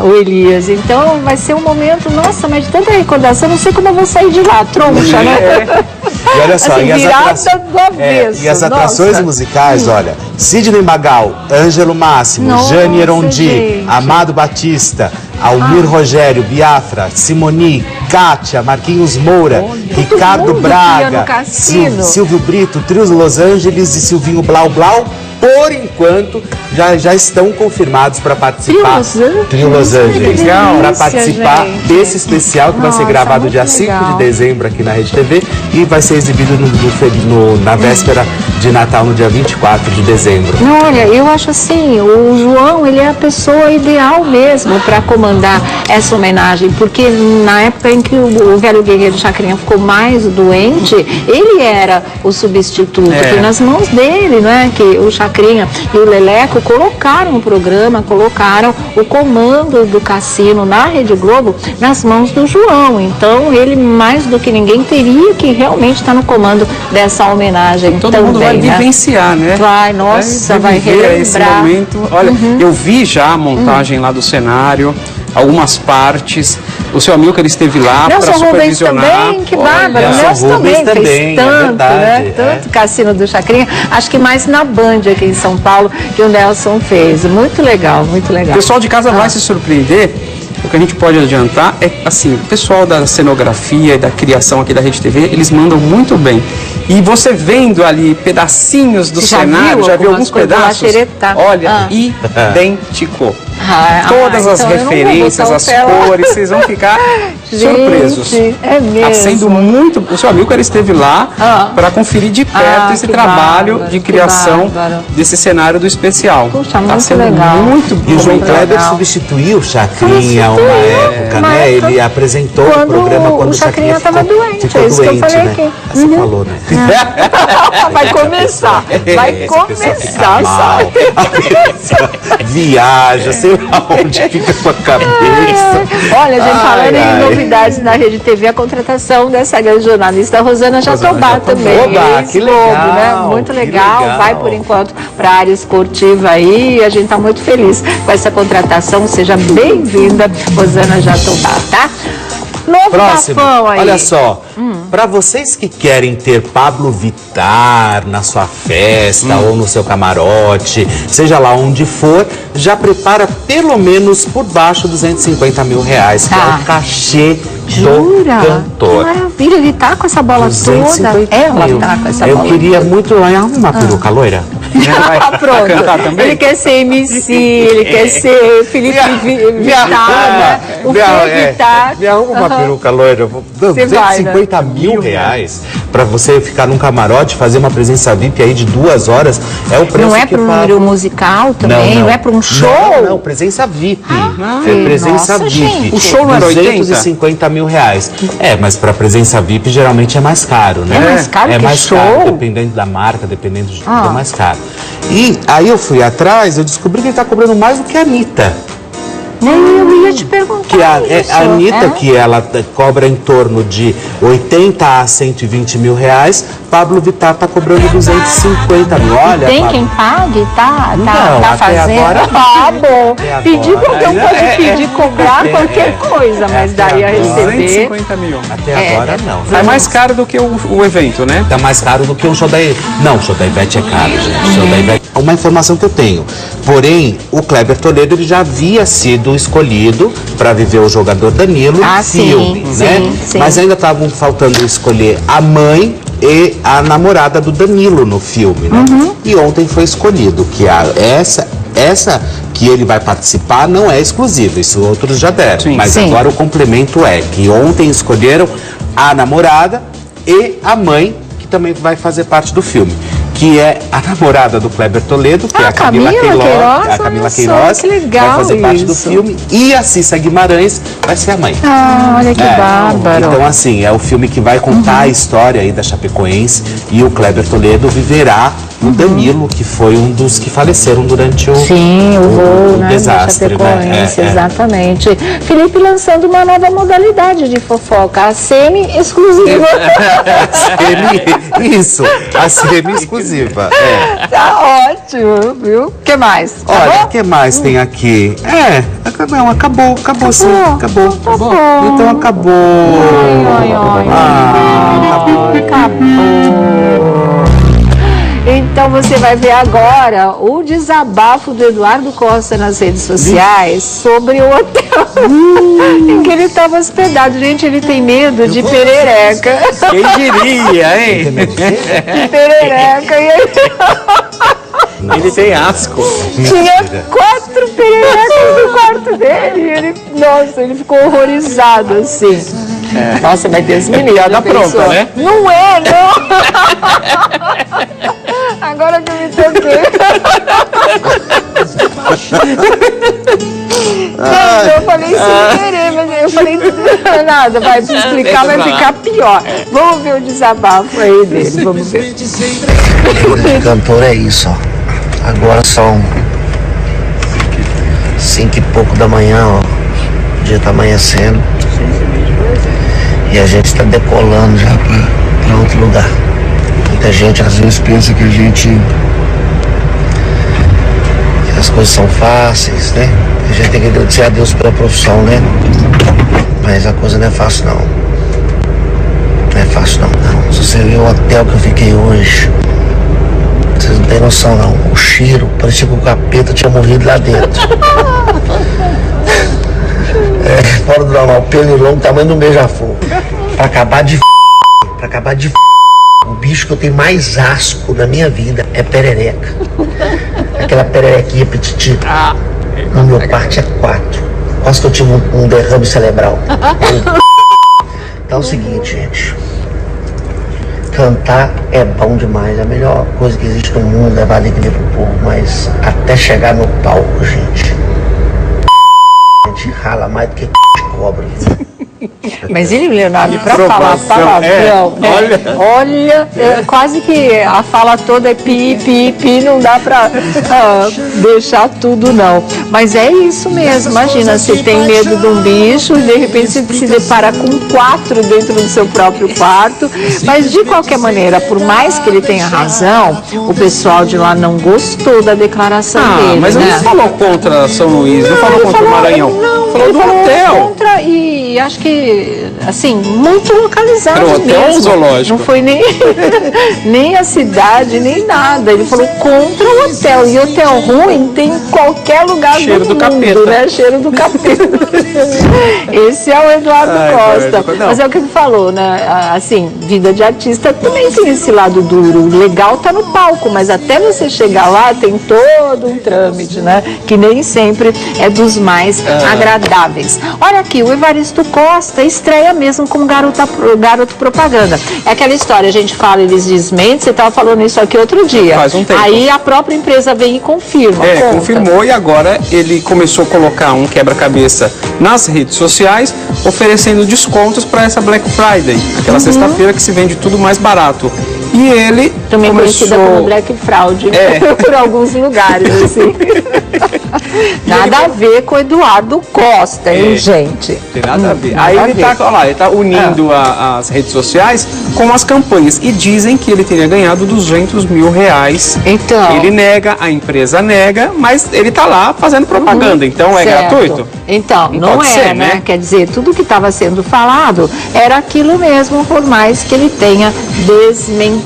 o Elias. Então vai ser um momento, nossa, mas de tanta recordação, não sei como eu vou sair de lá, troncha, né? E olha só, assim, e as atrações musicais, olha, Sidney Magal, Ângelo Máximo, Jane Erondi, Amado Batista, Almir Rogério, Biafra, Simoni, Kátia, Marquinhos Moura, Ricardo Braga, Silvio Brito, Trios Los Angeles e Silvinho Blau Blau. Por enquanto, já estão confirmados para participar. Trio Los Angeles. Para participar desse especial que vai ser gravado dia 5 de dezembro aqui na Rede TV e vai ser exibido na véspera de Natal, no dia 24 de dezembro. Não, olha, eu acho assim, o João, ele é a pessoa ideal mesmo para comandar essa homenagem, porque na época em que o velho guerreiro Chacrinha ficou mais doente, ele era o substituto. Foi nas mãos dele, não é? Que o Chacrinha e o Leleco colocaram o programa, colocaram o comando do cassino na Rede Globo nas mãos do João. Então, ele, mais do que ninguém, teria que realmente estar no comando dessa homenagem. Todo mundo vai vivenciar, né? Vai, nossa, vai relembrar esse momento. Olha, eu vi já a montagem lá do cenário, algumas partes. O seu amigo que ele esteve lá para supervisionar. Também, que bárbaro. Nelson também fez tanto, né? Tanto Cassino do Chacrinha. Acho que mais na Band aqui em São Paulo que o Nelson fez. Muito legal, muito legal. O pessoal de casa vai se surpreender. O que a gente pode adiantar é, assim, o pessoal da cenografia e da criação aqui da Rede TV, eles mandam muito bem. E você vendo ali pedacinhos do cenário, já viu alguns pedaços? Olha, idêntico. Todas as referências, as cores, vocês vão ficar surpresos. É mesmo. Sendo muito. O seu amigo ele esteve lá para conferir de perto esse trabalho de criação desse cenário do especial. Puxa, muito sendo legal. E o João Kleber substituiu o Chacrinha uma época, né? Ele apresentou o programa quando o Chacrinha estava doente. É isso que eu falei aqui. Você falou, né? Vai começar, sabe? Viaja, sei lá onde fica com a cabeça. Olha, gente, falando em novidades na Rede TV, a contratação dessa grande jornalista Rosana Jatobá também. Que legal, né? Muito legal. Vai, por enquanto, para a área esportiva aí. E a gente está muito feliz com essa contratação. Seja bem-vinda, Rosana Jatobá, tá? Novo Próximo. bafão aí. Olha só, para vocês que querem ter Pablo Vittar na sua festa ou no seu camarote, seja lá onde for, já prepara pelo menos por baixo R$250 mil, que é o cachê do cantor. Que maravilha, ele tá com essa bola toda. Ela tá com essa bola. Eu queria muito uma peruca loira. Pronto. Cantar também? Ele quer ser MC, ele quer ser Felipe Vittar, né? O Felipe Vittar. Me arruma uma peruca loira. R$250 mil para você ficar num camarote, fazer uma presença VIP aí de 2 horas. É o preço. Não é que para um número musical também? Não é para um show? Não, presença VIP. É presença nossa, VIP. gente. O show não era 80? R$250 mil. Mas para presença VIP geralmente é mais caro, né? É mais caro é que mais show? Caro, dependendo da marca, dependendo de tudo, é mais caro. E aí eu fui atrás, eu descobri que ele tá cobrando mais do que a Anitta. Eu ia te perguntar Que a Anitta, é? que ela cobra em torno de 80 a 120 mil reais, Pablo Vittar tá cobrando 250 mil. Olha, tem Pablo. quem pague? Tá Não, até fazendo? agora não. Ah, bom. Até Pedir agora. qualquer um pode pedir, cobrar qualquer coisa, mas daí a agora. receber. 250 mil. Até agora não. É mais caro do que o evento, né? Tá mais caro do que um show da Ivete. Não, o show da Ivete é caro, gente. O show da Ivete é uma informação que eu tenho. Porém, o Kleber Toledo ele já havia sido escolhido para viver o jogador Danilo no filme, né? Sim. Mas ainda estavam faltando escolher a mãe e a namorada do Danilo no filme, né? E ontem foi escolhido que essa que ele vai participar não é exclusiva, isso outros já deram. Sim. Mas agora o complemento é que ontem escolheram a namorada e a mãe, que também vai fazer parte do filme, que é a namorada do Kleber Toledo, que é a Camila Queiroz. A Camila Queiroz que legal vai fazer parte do isso. filme. E a Cissa Guimarães vai ser a mãe. Olha que bárbaro. Então, assim, é o filme que vai contar a história aí da Chapecoense, e o Kleber Toledo viverá o Danilo, que foi um dos que faleceram durante o voo, né, desastre, né? Exatamente. Felipe lançando uma nova modalidade de fofoca, a semi-exclusiva. Isso, a semi-exclusiva. Tá ótimo, viu? O que mais? Olha, o que mais tem aqui? Não, acabou sim, acabou. Tá bom. Então acabou. Acabou. Então você vai ver agora o desabafo do Eduardo Costa nas redes sociais sobre o hotel em que ele estava hospedado. Gente, ele tem medo de perereca. Quem diria, hein? De perereca. E Ele tem asco. tinha 4 pererecas no quarto dele. E ele ficou horrorizado, assim. Nossa, vai ter esse menino. Piada pronta, né? Não é, não. Agora que eu me toquei. Não, eu falei sem querer, mas eu falei nada, vai te explicar, vai ficar pior. Vamos ver o desabafo aí dele, vamos ver. Cantor é isso, ó. Agora são 5 e pouco da manhã, ó. O dia tá amanhecendo. E a gente tá decolando já pra outro lugar. Muita gente às vezes pensa que as coisas são fáceis, né? A gente tem que agradecer a Deus pela profissão, né? Mas a coisa não é fácil não. Não é fácil não. Se você ver o hotel que eu fiquei hoje, vocês não tem noção não. O cheiro, parecia que o capeta tinha morrido lá dentro. Fora do normal, pernilongo, tamanho do beija-flor. Pra acabar de o bicho que eu tenho mais asco na minha vida é perereca. Aquela pererequinha petitita. No meu parte é 4. Quase que eu tive um derrame cerebral. Então é o seguinte, gente. Cantar é bom demais. A melhor coisa que existe no mundo é levar alegria pro povo. Mas até chegar no palco, gente. A gente rala mais do que de cobra. Mas ele, Leonardo, para falar palavrão, olha, quase que a fala toda é pi, não dá para deixar tudo não. Mas é isso mesmo, imagina, você tem medo de um bicho e de repente você se depara com 4 dentro do seu próprio quarto. Mas de qualquer maneira, por mais que ele tenha razão, o pessoal de lá não gostou da declaração dele, mas ele né? não falou contra São Luís, não falou contra o Maranhão. Não, falou ele do hotel. Contra, e acho que assim, muito localizado Era um hotel mesmo. zoológico. Não foi nem, nem a cidade, nem nada. Ele falou contra o hotel. E hotel ruim tem em qualquer lugar Cheiro do mundo, capeta. né? Cheiro do capeta. Esse é o Eduardo Costa. Não. Mas é o que ele falou, né? Assim, vida de artista também tem esse lado duro. O legal tá no palco, mas até você chegar lá tem todo um trâmite, né? Que nem sempre é dos mais agradáveis. Olha aqui, o Evaristo Costa estreia mesmo como garoto propaganda. É aquela história, a gente fala, eles desmentem, você estava falando isso aqui outro dia. Faz um tempo. Aí a própria empresa vem e confirma. Conta. Confirmou, e agora ele começou a colocar um quebra-cabeça nas redes sociais, oferecendo descontos para essa Black Friday, aquela sexta-feira que se vende tudo mais barato. E ele Também começou... conhecida como Black Fraud por alguns lugares, assim. Nada a ver com Eduardo Costa, hein, gente? Tem nada a ver. Nada Aí a ele ver. tá, olha lá, ele tá unindo as redes sociais com as campanhas. E dizem que ele teria ganhado 200 mil reais. Então. Ele nega, a empresa nega, mas ele tá lá fazendo propaganda. Então é Certo. gratuito? Então, não pode é, ser, né? né? Quer dizer, tudo que estava sendo falado era aquilo mesmo, por mais que ele tenha desmentido.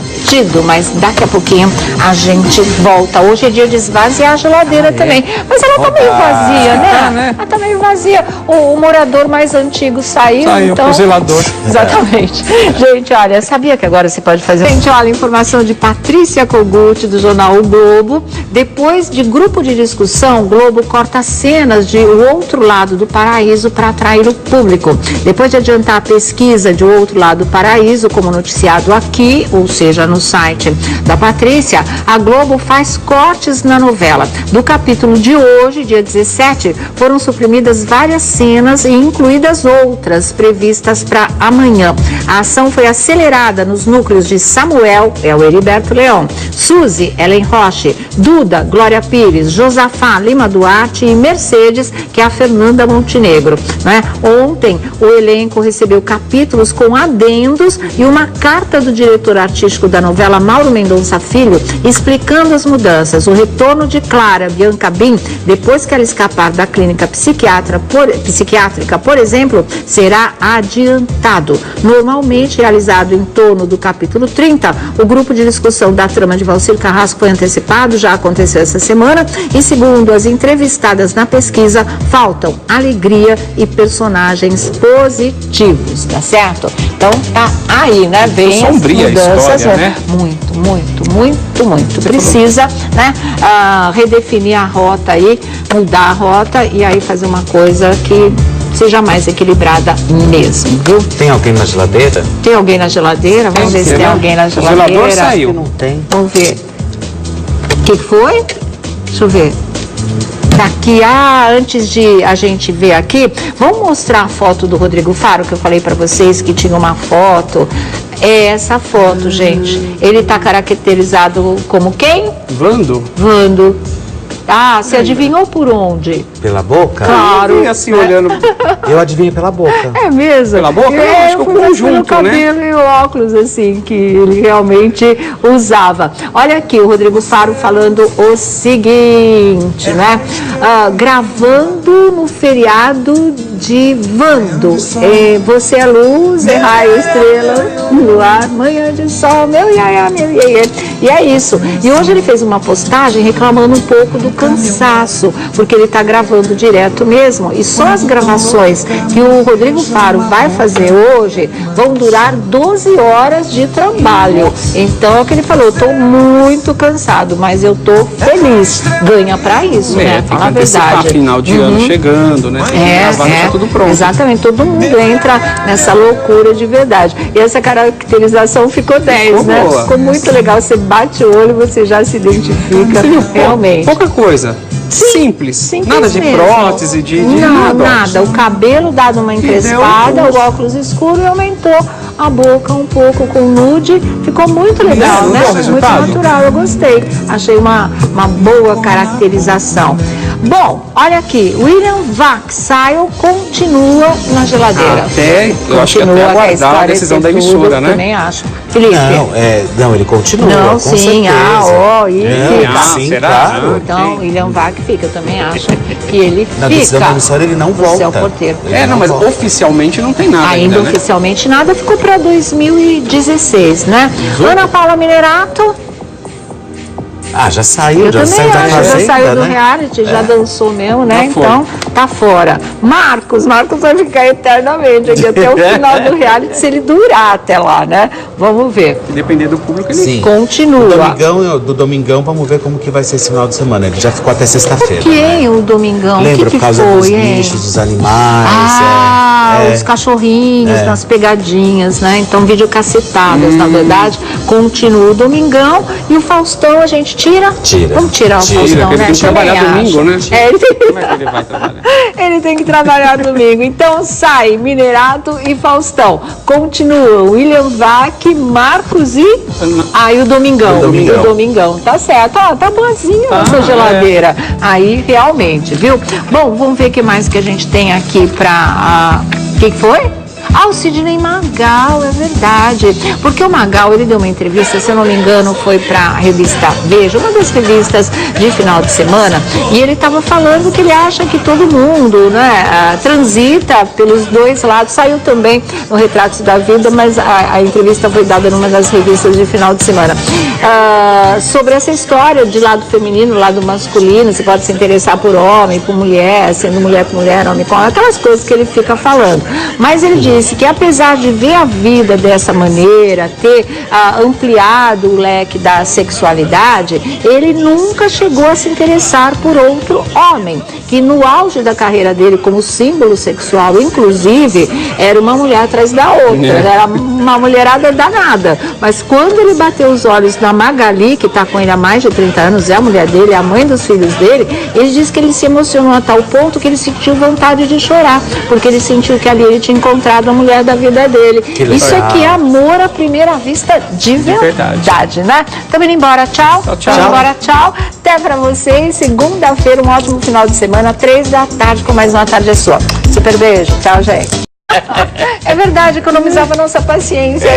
Mas daqui a pouquinho a gente volta. Hoje é dia de esvaziar a geladeira também. Mas ela tá meio vazia, né? Ela tá meio vazia. O morador mais antigo saiu, então... o zelador. Exatamente. Gente, olha, sabia que agora você pode fazer... Gente, olha, informação de Patrícia Kogut, do jornal O Globo. Depois de grupo de discussão, o Globo corta cenas de O Outro Lado do Paraíso para atrair o público. Depois de adiantar a pesquisa de O Outro Lado do Paraíso, como noticiado aqui, ou seja, no site da Patrícia, a Globo faz cortes na novela. Do capítulo de hoje, dia 17, foram suprimidas várias cenas e incluídas outras previstas para amanhã. A ação foi acelerada nos núcleos de Samuel, é o Heriberto Leão, Suzy, Ellen Roche, Duda, Glória Pires, Josafá, Lima Duarte e Mercedes, que é a Fernanda Montenegro, né? Ontem, o elenco recebeu capítulos com adendos e uma carta do diretor artístico da novela, Mauro Mendonça Filho, explicando as mudanças. O retorno de Clara Biancabim, depois que ela escapar da clínica psiquiátrica, por exemplo, será adiantado. Normalmente realizado em torno do capítulo 30, o grupo de discussão da trama de Valcir Carrasco foi antecipado, já aconteceu essa semana, e segundo as entrevistadas na pesquisa, faltam alegria e personagens positivos, tá certo? Então tá aí, né? Bem sombria as mudanças, a história, né? Muito. Precisa, né, redefinir a rota aí, mudar a rota e aí fazer uma coisa que seja mais equilibrada mesmo, viu? Tem alguém na geladeira? Tem alguém na geladeira? Vamos ver se tem alguém na geladeira. O zelador saiu. Não tem. Vamos ver. O que foi? Deixa eu ver. Daqui, antes de a gente ver aqui, vamos mostrar a foto do Rodrigo Faro, que eu falei para vocês que tinha uma foto. É essa foto, gente. Ele tá caracterizado como quem? Vando. Ah, você adivinhou por onde? Pela boca? Claro. E assim, olhando... Eu adivinhei pela boca. É mesmo? Pela boca? Eu acho que é o fui mais pelo conjunto, né? cabelo e o óculos, assim, que ele realmente usava. Olha aqui, o Rodrigo Faro falando o seguinte, né? Gravando no feriado de Vando. Você é luz, é raio, estrela, luar, manhã de sol, meu iaiá, meu iaiê. E é isso. E hoje ele fez uma postagem reclamando um pouco do cansaço, porque ele está gravando direto mesmo. E só as gravações que o Rodrigo Faro vai fazer hoje vão durar 12 horas de trabalho. Então é o que ele falou, estou muito cansado, mas eu estou feliz. Ganha para isso, né? Tem que Fala a antecipar verdade. final de ano chegando, né? Tem que gravar, deixar tudo pronto. Exatamente, todo mundo entra nessa loucura de verdade. E essa caracterização ficou 10, né? boa. Ficou muito legal. Você bate o olho, você já se identifica realmente. Pouca coisa. Simples. Nada de mesmo. prótese, de Não, nada. nada. O cabelo dado uma encrespada, deu o óculos escuro e aumentou a boca um pouco com nude. Ficou muito legal, Não, né? bom Muito resultado. natural, eu gostei. Achei uma boa caracterização. Bom, olha aqui, William Vaxail continua na geladeira. Até, eu acho que até aguardar a decisão da emissora, né? Também acho. Felipe. Não, ele continua. Não, com sim, certeza. isso. Sim, será? claro. Então, William Vac fica, eu também acho. que ele Na decisão fica. promissória ele não o seu volta. porteiro. Ele não mas volta. oficialmente não tem nada Ainda né? oficialmente nada, ficou para 2016, né? Ana Paula Minerato, Ah, já saiu, eu já também saiu da acho, fazenda, já saiu do né? reality, já dançou mesmo, né? Já foi. Então, tá fora. Marcos vai ficar eternamente aqui até o final do reality, se ele durar até lá, né? Vamos ver. Se depender do público, ele Sim. Continua. Do Domingão, vamos ver como que vai ser esse final de semana. Ele já ficou até sexta-feira. Quem o Domingão? Lembra, O que por causa foi, dos hein? bichos, dos animais. Os cachorrinhos nas pegadinhas, né? Então, vídeo cacetadas, na verdade. Continua o Domingão e o Faustão a gente tira? Tira. Vamos tirar o Tira, Faustão, porque ele né? tem que trabalhar Também domingo, acho. né? Ele tem... Como é que ele vai trabalhar? Ele tem que trabalhar domingo. Então sai Minerato e Faustão. Continuam William Vac, Marcos e... Aí o Domingão. O Domingão. Tá certo. Ó, tá boazinha essa geladeira. Aí realmente, viu? Bom, vamos ver o que mais que a gente tem aqui pra... O que foi? Ah, o Sidney Magal, é verdade. Porque o Magal, ele deu uma entrevista, se eu não me engano, foi para a revista Veja, uma das revistas de final de semana, e ele estava falando que ele acha que todo mundo, né, transita pelos dois lados. Saiu também no Retratos da Vida, mas a entrevista foi dada numa das revistas de final de semana. Sobre essa história de lado feminino, lado masculino, você pode se interessar por homem, por mulher, sendo mulher por mulher, homem com homem, aquelas coisas que ele fica falando. Mas ele disse que apesar de ver a vida dessa maneira, ter ampliado o leque da sexualidade, ele nunca chegou a se interessar por outro homem, que no auge da carreira dele como símbolo sexual, inclusive, era uma mulher atrás da outra, era uma mulherada danada. Mas quando ele bateu os olhos na Magali, que está com ele há mais de 30 anos, é a mulher dele, é a mãe dos filhos dele, ele disse que ele se emocionou a tal ponto que ele sentiu vontade de chorar, porque ele sentiu que ali ele tinha encontrado a mulher da vida dele. Isso aqui é amor à primeira vista de verdade, né? Estamos indo embora, tchau. Tchau. Vamos embora, tchau. Até pra vocês, segunda-feira, um ótimo final de semana, 3 da tarde, com mais uma Tarde é Sua. Super beijo, tchau, gente. É verdade, economizava nossa paciência.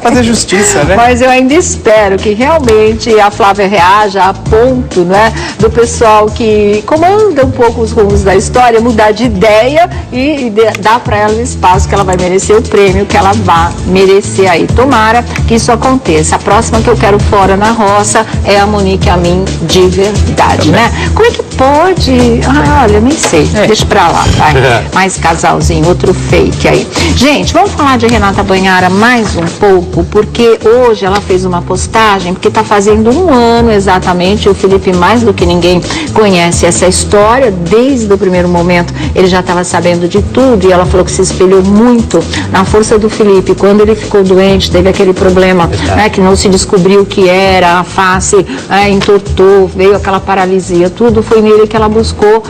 Fazer justiça, né? Mas eu ainda espero que realmente a Flávia reaja a ponto, né, do pessoal que comanda um pouco os rumos da história mudar de ideia e dar para ela o espaço que ela vai merecer, o prêmio que ela vai merecer aí. Tomara que isso aconteça. A próxima que eu quero fora na roça é a Monique Amin de verdade, né? Como é que pode? Ah, olha, nem sei. Deixa pra lá, vai. Mais casalzinho, outro fake aí. Gente, vamos falar de Renata Banhara mais um pouco, porque hoje ela fez uma postagem, porque está fazendo um ano exatamente, o Felipe mais do que ninguém conhece essa história, desde o primeiro momento ele já estava sabendo de tudo, e ela falou que se espelhou muito na força do Felipe, quando ele ficou doente, teve aquele problema, né, que não se descobriu o que era, a face entortou, veio aquela paralisia, tudo foi nele que ela buscou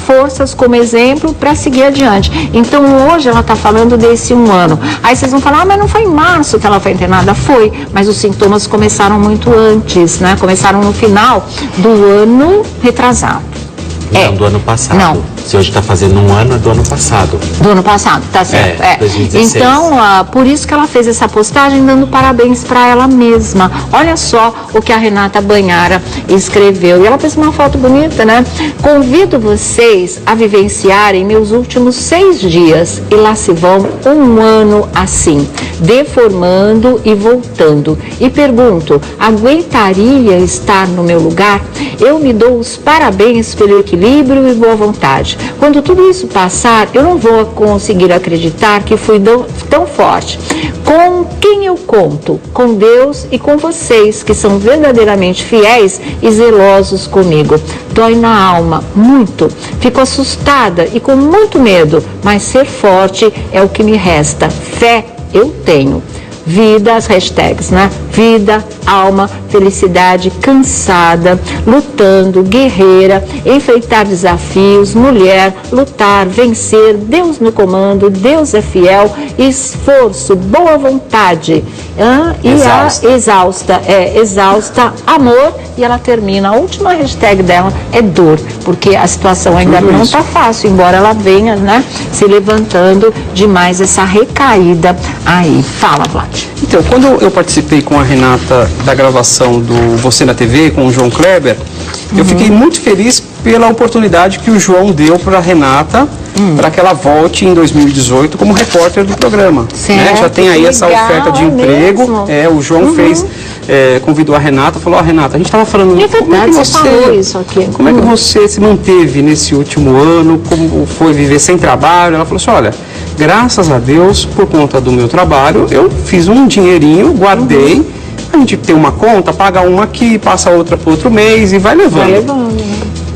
forças como exemplo para seguir adiante. Então hoje ela está falando desse um ano. Aí vocês vão falar, mas não foi em março que ela foi internada? Foi, mas os sintomas começaram muito antes, né? Começaram no final do ano retrasado. Não, do ano passado. Não. Se hoje está fazendo um ano, é do ano passado. Do ano passado, tá certo. 2016. Então, por isso que ela fez essa postagem, dando parabéns para ela mesma. Olha só o que a Renata Banhara escreveu. E ela fez uma foto bonita, né? Convido vocês a vivenciarem meus últimos 6 dias. E lá se vão um ano assim, deformando e voltando. E pergunto, aguentaria estar no meu lugar? Eu me dou os parabéns pelo equilíbrio e boa vontade. Quando tudo isso passar, eu não vou conseguir acreditar que fui tão forte. Com quem eu conto? Com Deus e com vocês, que são verdadeiramente fiéis e zelosos comigo. Dói na alma, muito. Fico assustada e com muito medo, mas ser forte é o que me resta. Fé eu tenho. Vida, as hashtags, né? Vida, alma, felicidade, cansada, lutando, guerreira, enfrentar desafios, mulher, lutar, vencer, Deus no comando, Deus é fiel, esforço, boa vontade, exausta, amor, e ela termina, a última hashtag dela é dor, porque a situação ainda não está fácil, embora ela venha, né, se levantando de mais essa recaída aí. Fala, Vlad. Então, quando eu participei com a Renata da gravação do Você na TV, com o João Kleber, eu fiquei muito feliz pela oportunidade que o João deu para a Renata, para que ela volte em 2018 como repórter do programa. Né? Já tem aí essa oferta de emprego. O João convidou a Renata, falou: Renata, a gente estava falando... É verdade, você falou isso aqui. Como é que você se manteve nesse último ano? Como foi viver sem trabalho? Ela falou assim: olha, graças a Deus, por conta do meu trabalho, eu fiz um dinheirinho, guardei. A gente tem uma conta, paga uma aqui, passa outra para outro mês e vai levando.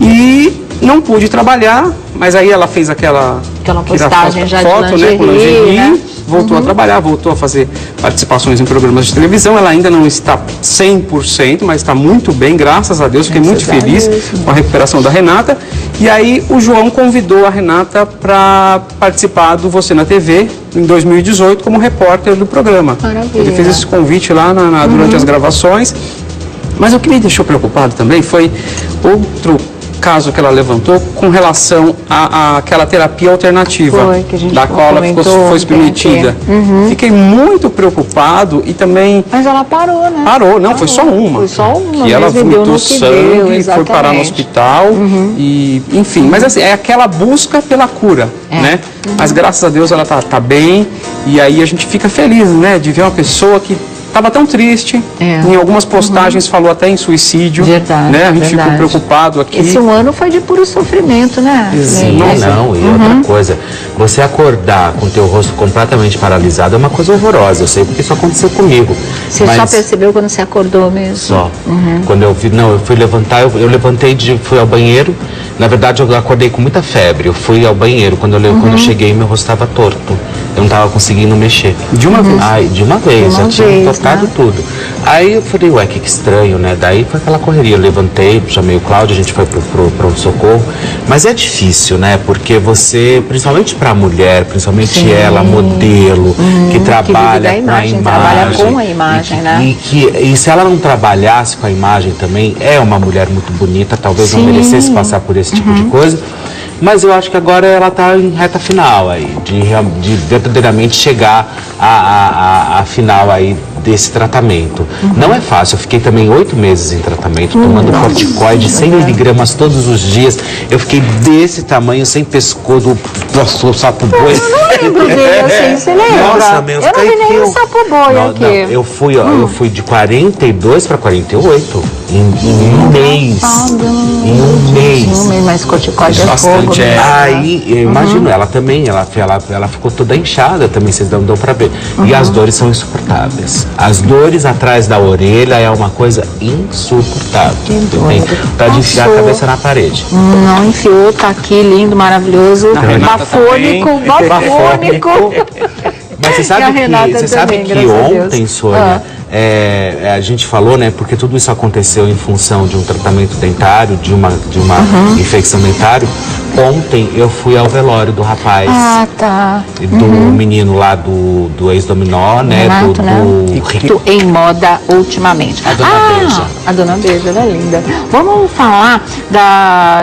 E não pude trabalhar, mas aí ela fez aquela postagem já foto, de lingerie, com lingerie, né? voltou a trabalhar, voltou a fazer participações em programas de televisão. Ela ainda não está 100%, mas está muito bem, graças a Deus. Fiquei muito feliz com a recuperação da Renata. E aí o João convidou a Renata para participar do Você na TV em 2018 como repórter do programa. Maravilha. Ele fez esse convite lá durante as gravações. Mas o que me deixou preocupado também foi outro caso que ela levantou com relação àquela terapia alternativa, da qual ela foi submetida. Fiquei muito preocupado e também... Mas ela parou, né? Parou, não, foi só uma. Foi só uma. E ela vomitou sangue, deu, foi parar no hospital, e enfim. Mas assim, é aquela busca pela cura, né? Mas graças a Deus ela tá bem, e aí a gente fica feliz, né? De ver uma pessoa que estava tão triste, em algumas postagens falou até em suicídio. Verdade, né? A gente ficou preocupado aqui. Esse ano foi de puro sofrimento, né? Não, e outra coisa, você acordar com o teu rosto completamente paralisado é uma coisa horrorosa. Eu sei porque isso aconteceu comigo. Você só percebeu quando você acordou mesmo? Só. Quando eu fui levantar, eu levantei, fui ao banheiro. Na verdade, eu acordei com muita febre. Eu fui ao banheiro. Quando eu cheguei, meu rosto estava torto. Eu não estava conseguindo mexer. De uma vez? De uma vez. Já tinha tocado tudo. Aí eu falei, ué, que estranho, né? Daí foi aquela correria. Eu levantei, chamei o Cláudio, a gente foi pro pronto-socorro. Mas é difícil, né? Porque você, principalmente pra mulher, principalmente ela, modelo, que trabalha com a imagem. Trabalha com a imagem, né? E se ela não trabalhasse com a imagem também, é uma mulher muito bonita, talvez não merecesse passar por esse tipo de coisa. Mas eu acho que agora ela está em reta final aí, de verdadeiramente chegar à final aí desse tratamento. Não é fácil, eu fiquei também 8 meses em tratamento, tomando corticoide, 100 miligramas todos os dias. Eu fiquei desse tamanho, sem pescoço, sapo boi. Eu não lembro dele assim, você lembra? Nossa, meu, eu não vi nem o sapo boi aqui. Não, eu fui de 42 para 48 em um mês. Em um mês. Mas corticoide é fogo. Aí, eu imagino, ela também, ela ficou toda inchada também, vocês não dão pra ver. E as dores são insuportáveis. As dores atrás da orelha é uma coisa insuportável. Tá de enfiar a cabeça na parede. Não enfiou, tá aqui, lindo, maravilhoso, bafônico. Mas você sabe que ontem, Sônia, a gente falou, né, porque tudo isso aconteceu em função de um tratamento dentário, de uma infecção dentária. Ontem eu fui ao velório do rapaz, do menino lá do ex-dominó, né, Renato, em moda ultimamente. A Dona Beija. A Dona Beija, ela é linda. Vamos falar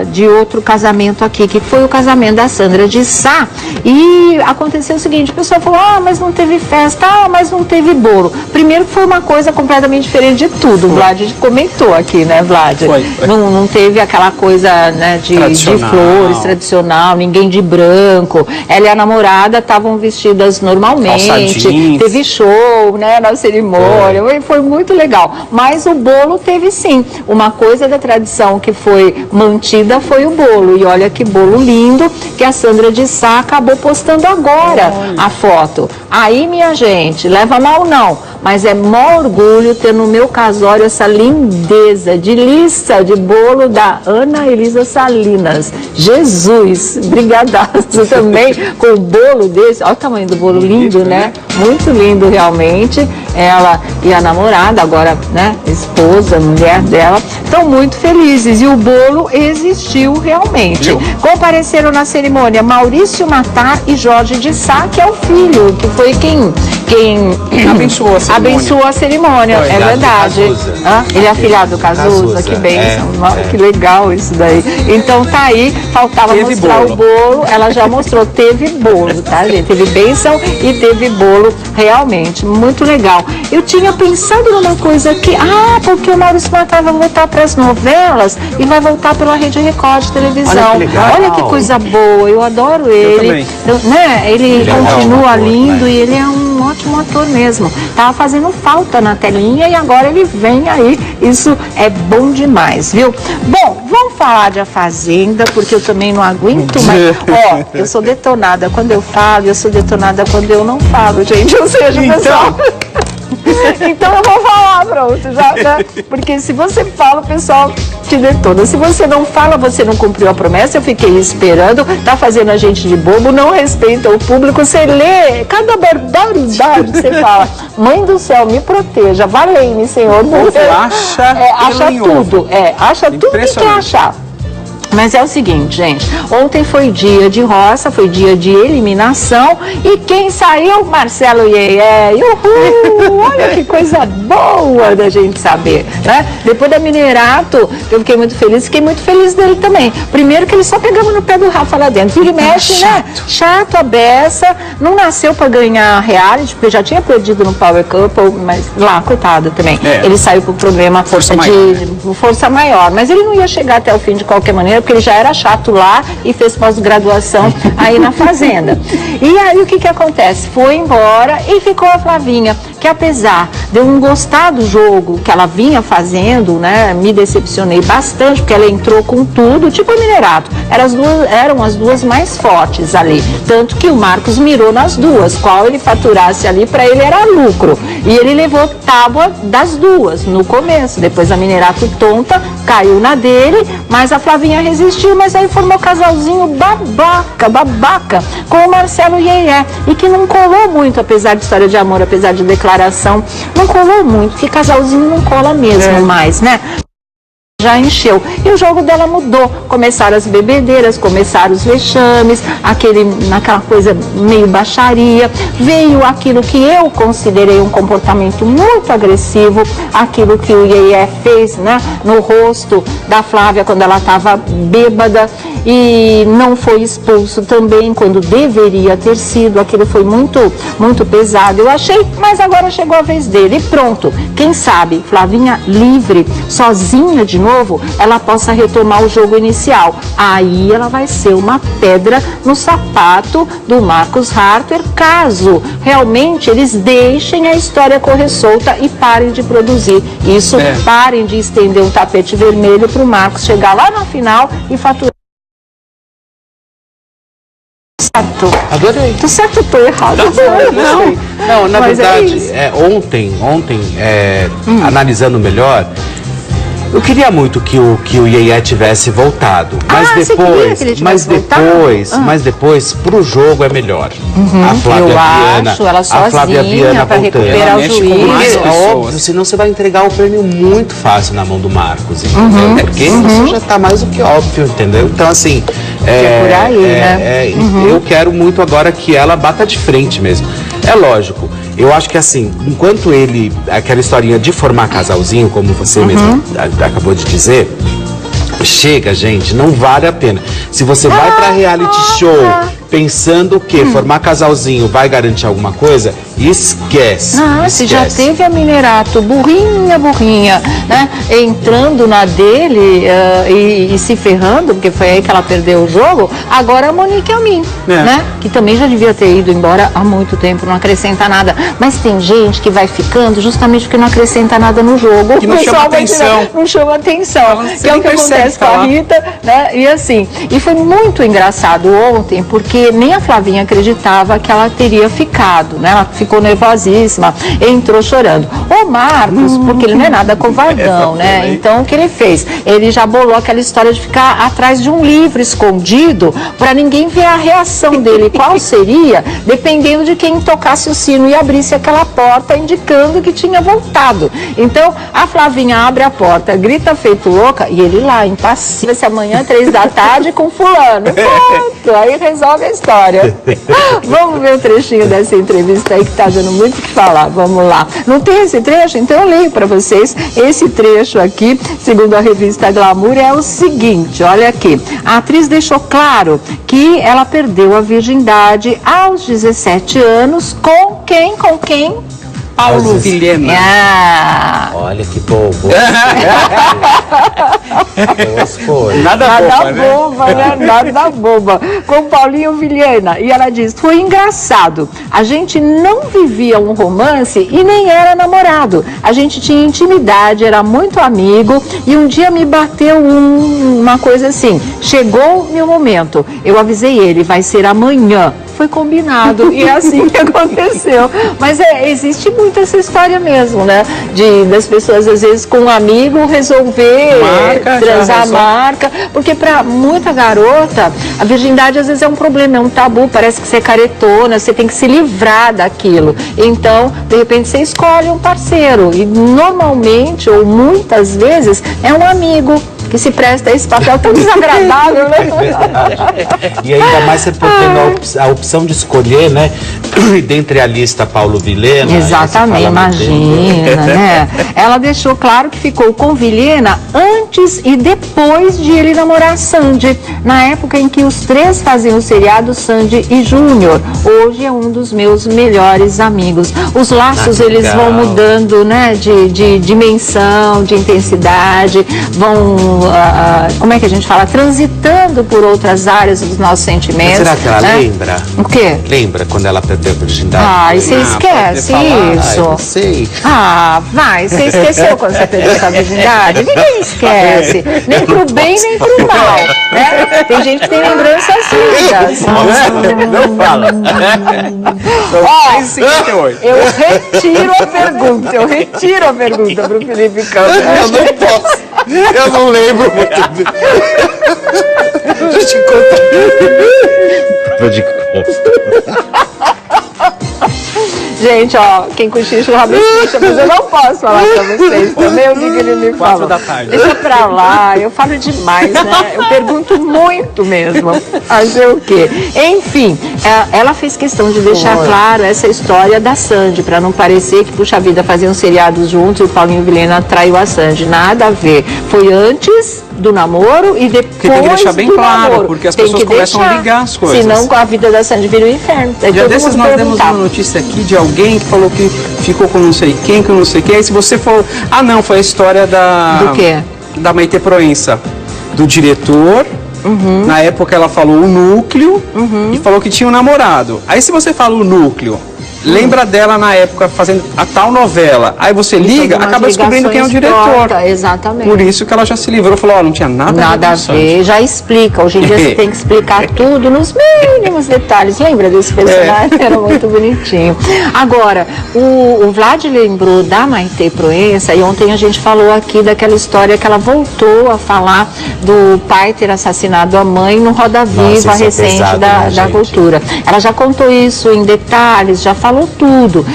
de outro casamento aqui, que foi o casamento da Sandra de Sá. E aconteceu o seguinte, o pessoal falou, mas não teve festa, mas não teve bolo. Primeiro que foi uma coisa completamente diferente de tudo. O Vlad comentou aqui, né, Vlad? Foi. Não teve aquela coisa, né, de flores, tradicional, ninguém de branco. Ela e a namorada estavam vestidas normalmente. Teve show, né, na cerimônia. Foi muito legal. Mas o bolo teve sim. Uma coisa da tradição que foi mantida foi o bolo. E olha que bolo lindo que a Sandra de Sá acabou postando agora a foto. Aí, minha gente, leva mal não, mas é maior orgulho ter no meu casório essa lindeza de lista de bolo da Ana Elisa Salinas. Jesus, brigadaço também com o bolo desse. Olha o tamanho do bolo, lindo, né? Muito lindo realmente. Ela e a namorada, agora, né, esposa, mulher dela, estão muito felizes. E o bolo existiu realmente. Compareceram na cerimônia Maurício Matar e Jorge de Sá, que é o filho, que foi quem abençoou a cerimônia. É verdade. Ele é afilhado do Cazuza, que bênção. Que legal isso daí. Então tá aí, faltava mostrar o bolo, ela já mostrou, teve bolo, tá, gente? Teve bênção e teve bolo realmente, muito legal. eu tinha pensado numa coisa que, porque o Maurício Matar vai voltar para as novelas e vai voltar pela Rede Record de televisão. Olha que legal. Olha que coisa boa, eu adoro ele. Ele continua lindo e ele é um ótimo ator mesmo. Tava fazendo falta na telinha e agora ele vem aí. Isso é bom demais, viu? Bom, vamos falar de A Fazenda, porque eu também não aguento mais. Eu sou detonada quando eu falo, eu sou detonada quando eu não falo, gente. Ou seja, pessoal... Então eu vou falar, pronto, já, porque se você fala, o pessoal te detona. Se você não fala, você não cumpriu a promessa, eu fiquei esperando, tá fazendo a gente de bobo, não respeita o público, você lê cada barbaridade, você fala, Mãe do céu, me proteja, valei-me, Senhor. Você acha tudo, acha tudo que quer achar. Mas é o seguinte, gente, ontem foi dia de roça, foi dia de eliminação e quem saiu? Marcelo Iê. Uhul! Olha que coisa boa da gente saber, né? Depois da Minerato, eu fiquei muito feliz dele também. Primeiro que ele só pegava no pé do Rafa lá dentro, ele mexe, né? Chato, a beça, não nasceu pra ganhar reality, porque já tinha perdido no Power Couple, mas lá, coitado também. Ele saiu com problema força maior, mas ele não ia chegar até o fim de qualquer maneira, porque ele já era chato lá e fez pós-graduação aí na Fazenda. E aí o que acontece? Foi embora e ficou a Flavinha, que apesar de eu não gostar do jogo que ela vinha fazendo, né, me decepcionei bastante, porque ela entrou com tudo, tipo a Minerato. Eram as duas mais fortes ali. Tanto que o Marcos mirou nas duas. Qual ele faturasse ali, para ele era lucro. E ele levou tábua das duas no começo. Depois a Minerato tonta caiu na dele, mas a Flavinha resistiu, mas aí formou casalzinho babaca, com o Marcelo Iê. E que não colou muito, apesar de história de amor, apesar de declaração, não colou muito, porque casalzinho não cola mesmo mais, né? Já encheu. E o jogo dela mudou. Começaram as bebedeiras, começaram os vexames, naquela coisa meio baixaria. Veio aquilo que eu considerei um comportamento muito agressivo, aquilo que o Iê fez, né, no rosto da Flávia quando ela estava bêbada e não foi expulso também quando deveria ter sido. Aquilo foi muito, muito pesado, eu achei, mas agora chegou a vez dele e pronto. Quem sabe, Flavinha livre, sozinha de novo, ela possa retomar o jogo inicial. Aí ela vai ser uma pedra no sapato do Marcos Harper, caso realmente eles deixem a história correr solta e parem de produzir isso, parem de estender um tapete vermelho para o Marcos chegar lá na final e faturar. Adorei. Tô certo ou tô errado? Não, na verdade, ontem, analisando melhor, eu queria muito que o Iê tivesse voltado, mas depois pro jogo é melhor. A Flávia Viana para recuperar o juiz. É óbvio, senão você vai entregar o prêmio muito fácil na mão do Marcos, entendeu? Porque isso já tá mais do que óbvio, entendeu? Então assim, por aí, né? Eu quero muito agora que ela bata de frente mesmo. É lógico, eu acho que assim, enquanto aquela historinha de formar casalzinho, como você mesmo acabou de dizer, chega, gente, não vale a pena. Se você vai pra reality show pensando que formar casalzinho vai garantir alguma coisa, esquece. Se já teve a Minerato, burrinha, né, entrando na dele e se ferrando, porque foi aí que ela perdeu o jogo, agora a Monique Almin, né, que também já devia ter ido embora há muito tempo, não acrescenta nada. Mas tem gente que vai ficando justamente porque não acrescenta nada no jogo. Que não chama atenção. Não chama atenção. Que é o que acontece com a Rita, né, e assim. E foi muito engraçado ontem, porque nem a Flavinha acreditava que ela teria ficado, né? Ela ficou nervosíssima, entrou chorando. O Marcos, porque ele não é nada covardão, né? Então o que ele fez? Ele já bolou aquela história de ficar atrás de um livro escondido para ninguém ver a reação dele. Qual seria? Dependendo de quem tocasse o sino e abrisse aquela porta, indicando que tinha voltado. Então a Flavinha abre a porta, grita feito louca e ele lá, impassível, se amanhã 3 da tarde com fulano. Pronto, aí resolve a história. Vamos ver o trechinho dessa entrevista aí que tá dando muito o que falar. Vamos lá. Não tem esse trecho? Então eu leio para vocês. Esse trecho aqui, segundo a revista Glamour, é o seguinte, olha aqui. A atriz deixou claro que ela perdeu a virgindade aos 17 anos com quem? Paulo Vilhena. Olha que bobo. Nada boba, né? Nada boba. Com Paulinho Vilhena. E ela diz, foi engraçado. A gente não vivia um romance e nem era namorado. A gente tinha intimidade, era muito amigo. E um dia me bateu uma coisa assim. Chegou meu momento. Eu avisei ele, vai ser amanhã. Foi combinado e é assim que aconteceu. Mas existe muito essa história mesmo, né? Das pessoas, às vezes, com um amigo resolver transar a marca. Porque para muita garota, a virgindade às vezes é um problema, é um tabu. Parece que você é caretona, você tem que se livrar daquilo. Então, de repente, você escolhe um parceiro. E normalmente, ou muitas vezes, é um amigo que se presta a esse papel tão desagradável, né? E ainda mais você tendo a opção de escolher, né? Dentre a lista Paulo Vilhena. Exatamente, imagina, né? Ela deixou claro que ficou com Vilhena antes e depois de ele namorar a Sandy, na época em que os três faziam o seriado Sandy e Júnior. Hoje é um dos meus melhores amigos. Os laços, eles vão mudando, né? De dimensão, de intensidade, vão como é que a gente fala? Transitando por outras áreas dos nossos sentimentos. Mas será que ela lembra? O quê? Lembra quando ela perdeu a virgindade? E você esquece isso? Não sei. Vai, você esqueceu quando você perdeu essa virgindade? Ninguém esquece. Nem pro bem, nem pro mal. Né? Tem gente que tem lembranças lindas. Não fala. Eu retiro a pergunta pro Felipe Campos. Eu não posso. Eu não lembro muito bem. Deixa eu contar. Prova de Costa. Gente, quem cochicha o rabo estica, mas eu não posso falar pra vocês também o que ele me fala. 4 da tarde. Deixa pra lá, eu falo demais, né? Eu pergunto muito mesmo. Fazer o quê? Enfim, ela fez questão de deixar claro essa história da Sandy, pra não parecer que, puxa vida, faziam seriados juntos e o Paulinho Vilhena traiu a Sandy. Nada a ver. Foi antes do namoro e depois que tem que deixar bem claro, namoro. Porque as pessoas começam a ligar as coisas. Senão a vida da Sandy vira um inferno. Já desses nós demos uma notícia aqui de alguém que falou que ficou com não sei quem, com não sei quem. Aí se você falou, não, foi a história do quê? Da Maitê Proença, do diretor. Na época ela falou o núcleo e falou que tinha um namorado. Aí se você fala o núcleo, lembra dela na época fazendo a tal novela, aí você liga, acaba descobrindo quem é o diretor. Exatamente. Por isso que ela já se livrou, falou, não tinha nada a ver, já explica. Hoje em dia você tem que explicar tudo nos mínimos detalhes. Lembra desse personagem? Era muito bonitinho. Agora, o Vlad lembrou da Maitê Proença e ontem a gente falou aqui daquela história que ela voltou a falar do pai ter assassinado a mãe no Roda Viva recente da Cultura. Ela já contou isso em detalhes, já falou tudo.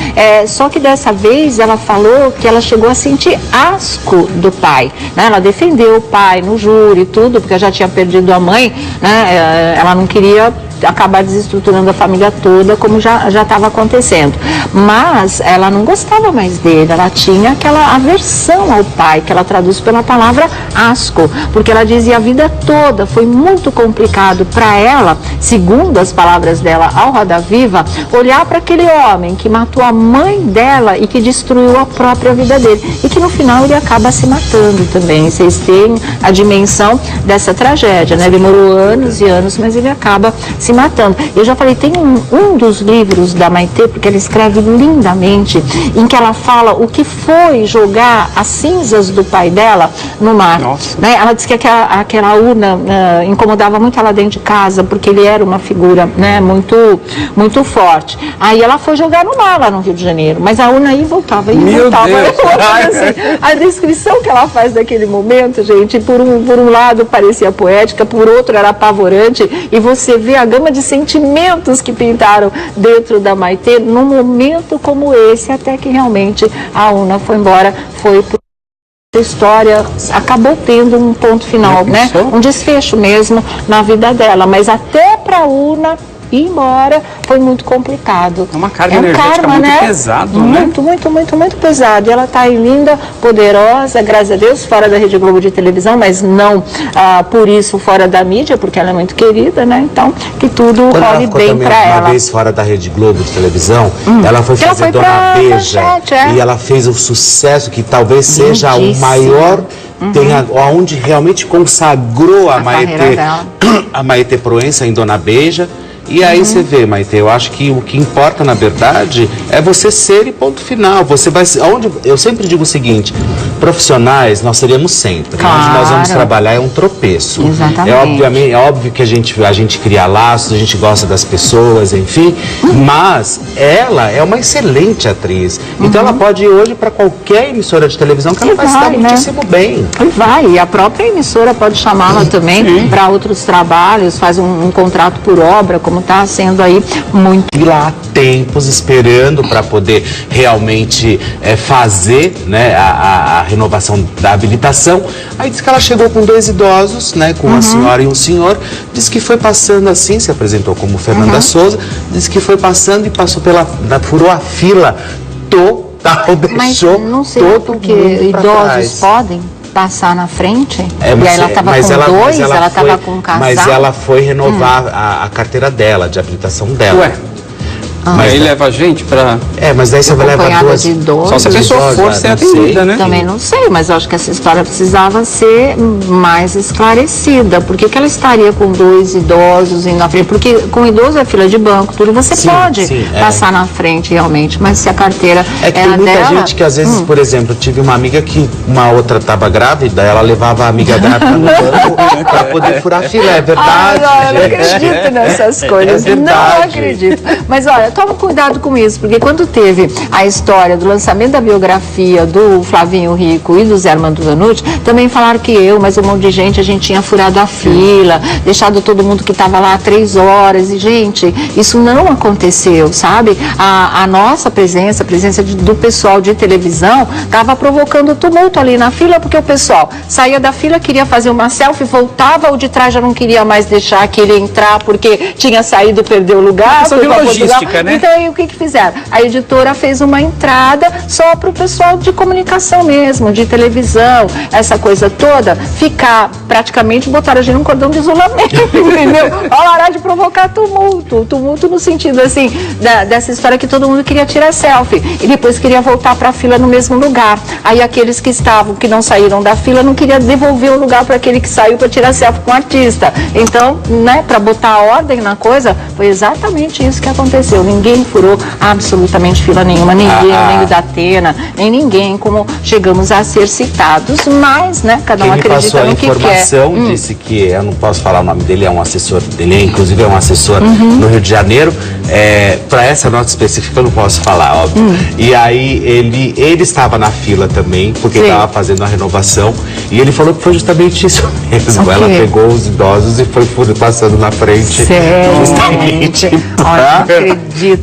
Só que dessa vez ela falou que ela chegou a sentir asco do pai, né? Ela defendeu o pai no júri e tudo, porque já tinha perdido a mãe, né? Ela não queria acabar desestruturando a família toda, como já estava acontecendo. Mas ela não gostava mais dele, ela tinha aquela aversão ao pai, que ela traduz pela palavra asco, porque ela dizia a vida toda foi muito complicado para ela, segundo as palavras dela ao Roda Viva, olhar para aquele homem que matou a mãe dela e que destruiu a própria vida dele, e que no final ele acaba se matando também. Vocês têm a dimensão dessa tragédia, né? Demorou anos e anos, mas ele acaba se matando. Eu já falei, tem um dos livros da Maitê, porque ela escreve lindamente, em que ela fala o que foi jogar as cinzas do pai dela no mar. Né? Ela disse que aquela urna incomodava muito ela dentro de casa, porque ele era uma figura, né, muito, muito forte. Aí ela foi jogar no mar lá no Rio de Janeiro, mas a urna aí voltava e voltava. Assim, a descrição que ela faz daquele momento, gente, por um lado parecia poética, por outro era apavorante, e você vê a gama de sentimentos que pintaram dentro da Maitê num momento como esse, até que realmente a urna foi embora, foi por a história acabou tendo um ponto final, né? Um desfecho mesmo na vida dela, mas até para a urna ir embora foi muito complicado. É uma carga energética muito pesado, né? Muito pesado. E ela está aí linda, poderosa, graças a Deus, fora da Rede Globo de televisão, mas não por isso fora da mídia, porque ela é muito querida, né? Então, que tudo role bem para ela. Uma vez fora da Rede Globo de televisão, ela foi fazer Dona Beija e ela fez o sucesso que talvez seja o maior, onde realmente consagrou a Maitê Proença em Dona Beija. E aí você vê, Maitê, eu acho que o que importa, na verdade, é você ser e ponto final. Você vai, eu sempre digo o seguinte, profissionais nós seremos sempre. Claro. Onde nós vamos trabalhar é um tropeço. Exatamente. É óbvio que a gente cria laços, a gente gosta das pessoas, enfim, mas ela é uma excelente atriz. Então ela pode ir hoje para qualquer emissora de televisão que ela vai se dar muitíssimo bem. E a própria emissora pode chamá-la também para outros trabalhos, faz um contrato por obra, como está sendo aí muito. E lá há tempos esperando para poder realmente fazer, né, a renovação da habilitação. Aí diz que ela chegou com 2 idosos, né, com uma senhora e um senhor. Diz que foi passando assim, se apresentou como Fernanda Souza. Diz que foi passando e passou furou a fila total, deixou. Mas não sei porque idosos podem passar na frente, e aí ela estava com 2, ela estava com um casal. Mas ela foi renovar a carteira dela, de habilitação dela. Ué, mas aí leva a gente para... mas daí você vai levar 2 idosos. Só se a pessoa for ser atendida, né? Também não sei, mas eu acho que essa história precisava ser mais esclarecida. Por que ela estaria com 2 idosos indo na frente? Porque com idoso é fila de banco, tudo você pode passar na frente realmente, mas se a carteira tem muita gente que às vezes, por exemplo, eu tive uma amiga que uma outra estava grávida, ela levava a amiga grávida no banco para poder furar a fila, é verdade. Eu não acredito nessas coisas, não acredito. Mas olha, toma cuidado com isso, porque quando teve a história do lançamento da biografia do Flavinho Rico e do Zé Armando Vanucci, também falaram que mas um monte de gente, a gente tinha furado a fila, deixado todo mundo que estava lá 3 horas, e gente, isso não aconteceu, sabe? A nossa presença, a presença do pessoal de televisão, estava provocando tumulto ali na fila, porque o pessoal saía da fila, queria fazer uma selfie, voltava, o de trás já não queria mais deixar aquele entrar, porque tinha saído, perdeu o lugar. Questão de logística, né? Então aí o que fizeram? A editora fez uma entrada só para o pessoal de comunicação mesmo, de televisão, essa coisa toda, ficar praticamente, botaram a gente num cordão de isolamento, entendeu? Parar de provocar tumulto no sentido assim, dessa história que todo mundo queria tirar selfie e depois queria voltar para a fila no mesmo lugar. Aí aqueles que não saíram da fila, não queria devolver o lugar para aquele que saiu para tirar selfie com o artista. Então, né, para botar ordem na coisa, foi exatamente isso que aconteceu. Ninguém furou absolutamente fila nenhuma, nem o da Atena, nem ninguém, como chegamos a ser citados, mas, né, cada um acredita no que quer. Quem me passou a informação disse que, eu não posso falar o nome dele, é um assessor dele, inclusive é um assessor no Rio de Janeiro, para essa nota específica eu não posso falar, óbvio. E aí ele estava na fila também, porque estava fazendo a renovação, e ele falou que foi justamente isso mesmo. Ela pegou os idosos e foi passando na frente, justamente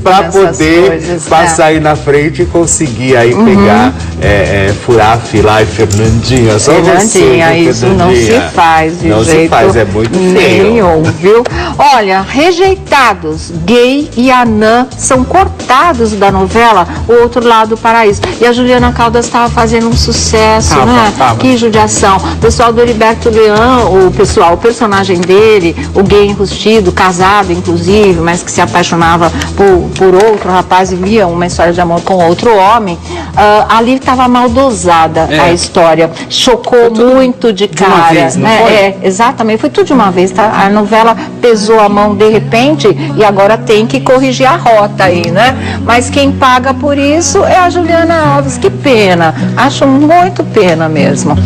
para poder passar aí na frente e conseguir aí pegar, furar a fila. Ai, Fernandinha, só Fernandinha, você, isso não se faz de não jeito se faz, é muito feio. nenhum, viu? Olha, rejeitados, Gay e Anã são cortados da novela O Outro Lado do Paraíso. E a Juliana Caldas estava fazendo um sucesso, né? Que judiação. O pessoal do Heriberto Leão, o personagem dele, o gay enrustido, casado inclusive, mas que se apaixonava por outro rapaz e via uma história de amor com outro homem, ali estava mal dosada a história. Chocou muito de cara. Uma vez, não foi? Exatamente, foi tudo de uma vez, tá? A novela pesou a mão de repente e agora tem que corrigir a rota aí, né? Mas quem paga por isso é a Juliana Alves. Que pena, acho muito pena mesmo.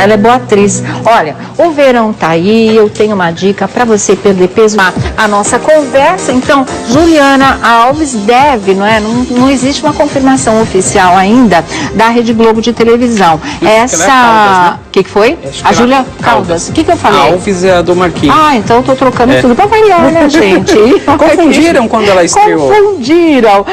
Ela é boa atriz. Olha, o verão tá aí, eu tenho uma dica para você perder peso. A nossa conversa, então, Juliana Alves deve, não existe uma confirmação oficial ainda da Rede Globo de televisão. Essa... O que foi? A Júlia Caldas. O que eu falei? Alves é a do Marquinhos. Ah, então eu tô trocando tudo pra variar, né, gente? Confundiram quando ela estreou. Confundiram.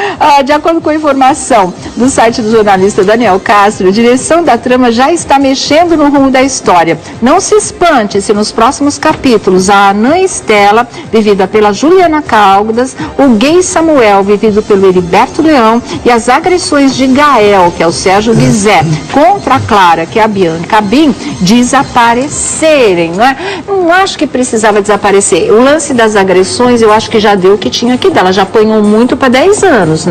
De acordo com a informação do site do jornalista Daniel Castro, a direção da trama já está mexendo no rumo da história. Não se espante se nos próximos capítulos a Anã Estela, vivida pela Juliana Caldas, o gay Samuel, vivido pelo Heriberto Leão, e as agressões de Gael, que é o Sérgio Bizé, contra a Clara, que é a Bianca Bin, desaparecerem, Não acho que precisava desaparecer. O lance das agressões, eu acho que já deu o que tinha que dar. Ela já apanhou muito para 10 anos,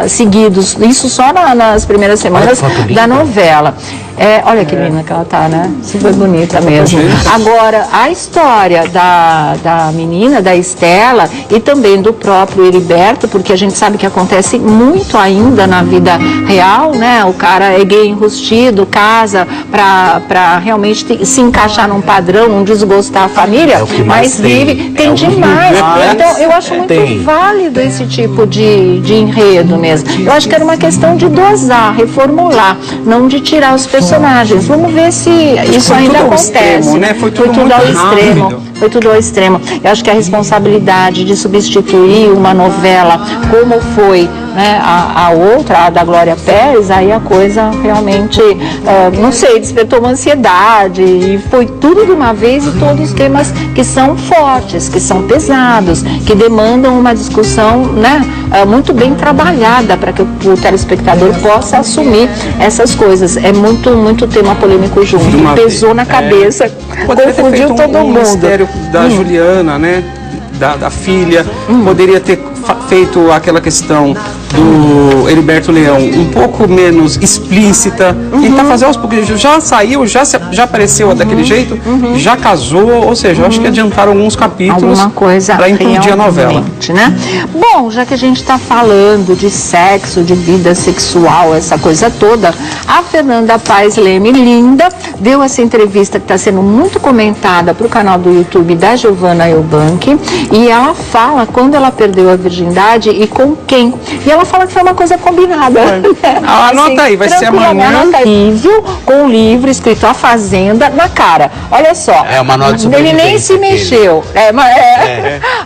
seguidos. Isso só nas primeiras semanas da novela. Olha que linda que ela tá, super bonita mesmo. Agora, a história da menina, da Estela, e também do próprio Heriberto, porque a gente sabe que acontece muito ainda na vida real, O cara é gay enrustido, casa para realmente se encaixar num padrão, não desgostar a família, mas vive, tem demais. Então, eu acho muito válido esse tipo de enredo mesmo. Eu acho que era uma questão de dosar, reformular, não de tirar os personagens. Vamos ver se isso ainda acontece. Foi tudo ao extremo. Foi tudo ao extremo. Eu acho que a responsabilidade de substituir uma novela como foi a outra, a da Glória Pérez, aí a coisa realmente, não sei, despertou uma ansiedade e foi tudo de uma vez, e todos temas que são fortes, que são pesados, que demandam uma discussão muito bem trabalhada para que o telespectador possa assumir essas coisas. É muito tema polêmico junto, pesou na cabeça, confundiu todo mundo. Mistério da Juliana, da filha, poderia ter feito aquela questão do Heriberto Leão um pouco menos explícita, tentar fazer aos poucos. Já saiu, já apareceu daquele jeito, já casou, ou seja, eu acho que adiantaram alguns capítulos para implodir a novela. Bom, já que a gente está falando de sexo, de vida sexual, essa coisa toda, a Fernanda Paes Leme, linda, deu essa entrevista que está sendo muito comentada para o canal do YouTube da Giovanna Eubank, e ela fala quando ela perdeu a virgindade e com quem. E ela fala que foi uma coisa combinada. Anota aí, vai ser amanhã. Com um livro escrito A Fazenda na cara. Olha só. É uma nota de sobrevivência. Ele nem se mexeu.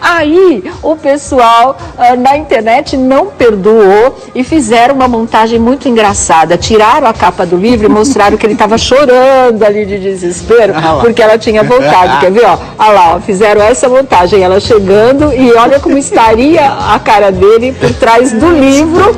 Aí o pessoal na internet não perdoou e fizeram uma montagem muito engraçada. Tiraram a capa do livro e mostraram que ele estava chorando ali de desespero, porque ela tinha voltado. Quer ver? Olha lá, fizeram essa montagem, ela chegando, e olha como estaria a cara dele por trás do livro,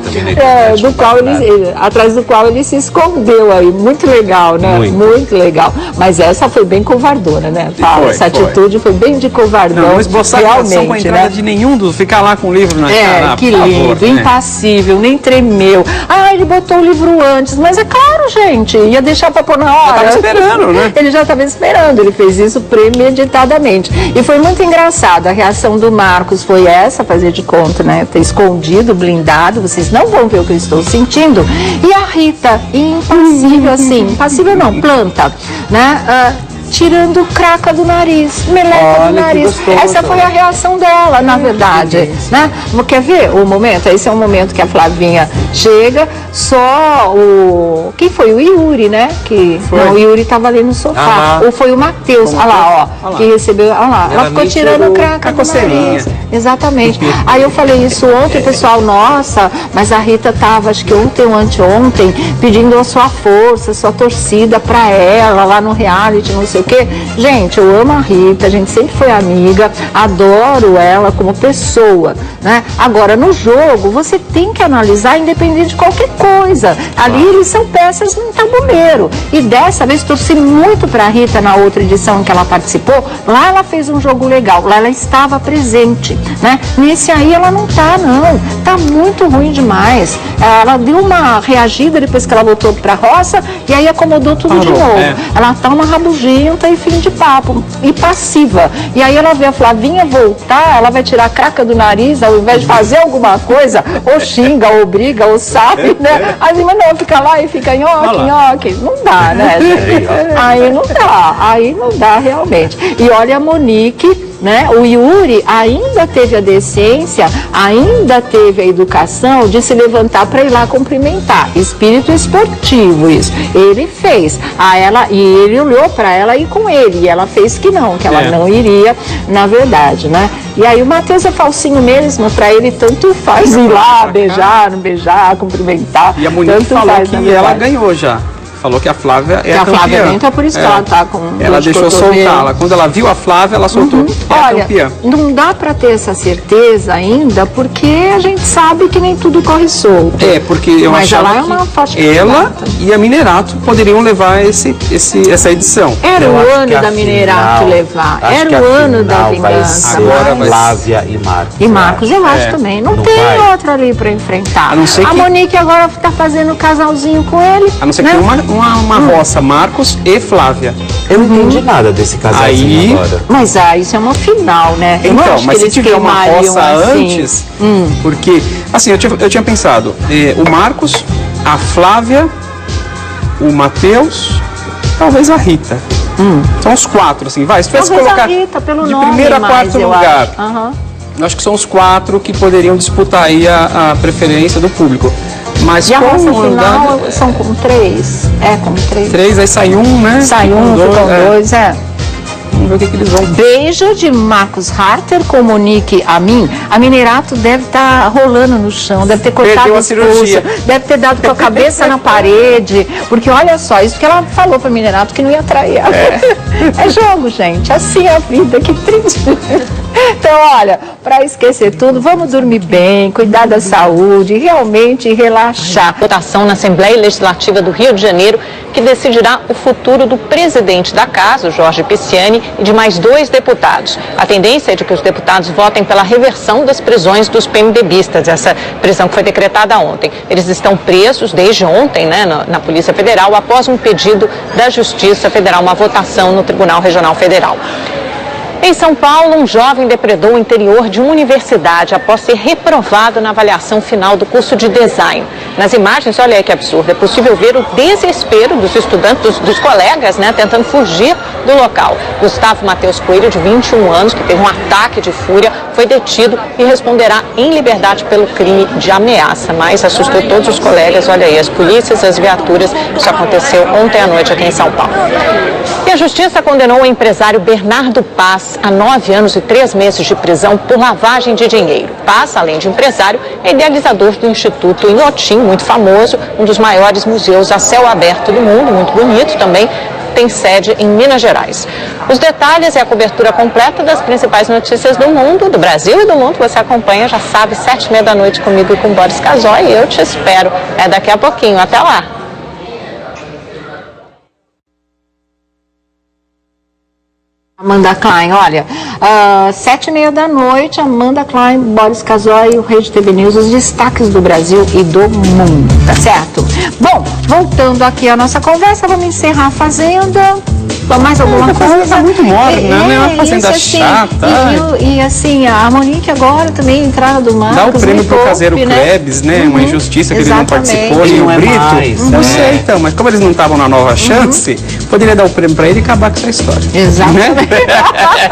atrás do qual ele se escondeu aí. Muito legal, Muito legal. Mas essa foi bem covardona, Fala, essa atitude foi bem de covardão. Não esboçar realmente, com a entrada de nenhum dos, ficar lá com o livro na cara. Que lindo, impassível, nem tremeu. Ele botou o livro antes, mas é claro, gente, ia deixar para pôr na hora. Ele estava esperando, Ele já estava esperando, ele fez isso premeditadamente. E foi muito engraçado, a reação do Marcos foi essa, fazer de conta, ter escondido, blindado, vocês não vão ver o que eu estou sentindo. E a Rita, impassível assim, impassível não, planta, tirando craca do nariz, meleca do nariz. Essa foi a reação dela, na verdade. Quer ver o momento? Esse é o momento que a Flavinha chega, só o... Quem foi? O Yuri, Não, o Yuri estava ali no sofá. Ou foi o Matheus, olha lá, que recebeu, olha lá. Ela ficou tirando craca do nariz. Exatamente. Aí eu falei isso ontem, pessoal, nossa, mas a Rita estava, acho que ontem ou anteontem, pedindo a sua força, a sua torcida para ela, lá no reality, não sei o quê. Gente, eu amo a Rita, a gente sempre foi amiga, adoro ela como pessoa, Agora, no jogo, você tem que analisar independente de qualquer coisa. Ali eles são peças num tabuleiro. E dessa vez torci muito para a Rita na outra edição em que ela participou. Lá ela fez um jogo legal, lá ela estava presente, Nesse aí ela não tá, não. Tá muito ruim demais. Ela deu uma reagida depois que ela voltou pra roça e aí acomodou tudo de novo. Ela tá uma rabugenta e fim de papo. E passiva. E aí ela vê a Flavinha voltar, ela vai tirar a craca do nariz, ao invés de fazer alguma coisa, ou xinga, ou briga, ou sabe, Aí não, fica lá e fica nhoque. Não dá, gente? Aí não dá realmente. E olha a Monique, né? O Yuri ainda teve a decência, ainda teve a educação de se levantar para ir lá cumprimentar. Espírito esportivo, isso. Ele fez. E ele olhou para ela ir com ele. E ela fez que não não iria, na verdade, né? E aí o Matheus é falsinho mesmo, para ele tanto faz ir lá, beijar, não beijar, cumprimentar. E a Monique falou que ela ganhou já. Falou que a Flávia é a campeã. A Flávia então é por isso que ela tá com... Ela deixou soltá-la. Quando ela viu a Flávia, ela soltou. Olha, campeã. Não dá para ter essa certeza ainda, porque a gente sabe que nem tudo corre solto. Porque eu achava que ela e a Minerato poderiam levar essa edição. Era o ano da Minerato levar. Era o ano da vingança. Agora vai Flávia e Marcos. E Marcos, eu acho também. Não tem outra ali para enfrentar. A não ser que... Monique agora tá fazendo casalzinho com ele. A não ser que tenha uma roça, Marcos e Flávia. Eu não entendi nada desse casalzinho agora. Mas isso é uma final, né? Então, mas se tiver uma roça antes, porque, assim, eu tinha pensado, o Marcos, a Flávia, o Matheus, talvez a Rita. São os 4, assim, vai. Se tivesse colocar a Rita, pelo de nome, primeiro a quarto lugar. Acho. Acho que são os 4 que poderiam disputar aí a preferência do público. Mas e a roça final são com 3? Com 3. 3, aí sai um, né? Sai um, ficam 2, Vamos ver o que eles vão... Beijo de Marcos Harter com Monique Amin. A Minerato deve estar rolando no chão, deve ter cortado o pulso, deve ter dado com a cabeça na parede, porque olha só, isso que ela falou para Minerato que não ia trair. É jogo, gente, assim é a vida, que triste. Então, olha, para esquecer tudo, vamos dormir bem, cuidar da saúde, realmente relaxar. Votação na Assembleia Legislativa do Rio de Janeiro, que decidirá o futuro do presidente da casa, Jorge Pisciani, e de mais 2 deputados. A tendência é de que os deputados votem pela reversão das prisões dos PMDBistas, essa prisão que foi decretada ontem. Eles estão presos desde ontem, né, na Polícia Federal, após um pedido da Justiça Federal, uma votação no Tribunal Regional Federal. Em São Paulo, um jovem depredou o interior de uma universidade após ser reprovado na avaliação final do curso de design. Nas imagens, olha aí que absurdo, é possível ver o desespero dos estudantes, dos colegas, né, tentando fugir do local. Gustavo Matheus Coelho, de 21 anos, que teve um ataque de fúria, foi detido e responderá em liberdade pelo crime de ameaça. Mas assustou todos os colegas, olha aí, as polícias, as viaturas. Isso aconteceu ontem à noite aqui em São Paulo. E a Justiça condenou o empresário Bernardo Paz a 9 anos e 3 meses de prisão por lavagem de dinheiro. Paz, além de empresário, é idealizador do Instituto Inhotim, muito famoso, um dos maiores museus a céu aberto do mundo, muito bonito também, tem sede em Minas Gerais. Os detalhes e a cobertura completa das principais notícias do mundo, do Brasil e do mundo, você acompanha, já sabe, 7h30 da noite comigo e com o Boris Casoy, e eu te espero daqui a pouquinho. Até lá! Amanda Klein, olha, 7h30 da noite, Amanda Klein, Boris Casoy, o Rede TV News, os destaques do Brasil e do mundo, tá certo? Bom, voltando aqui à nossa conversa, vamos encerrar a Fazenda. Mais alguma coisa? Tá muito morna, né? Uma fazenda chata. E assim, a Monique agora também, entrada do Marcos. Dá o prêmio pro caseiro Klebs, né? Uma injustiça que ele não participou, nem o Brito. Não sei, então, mas como eles não estavam na Nova Chance, poderia dar o prêmio pra ele e acabar com essa história. Exatamente. Né?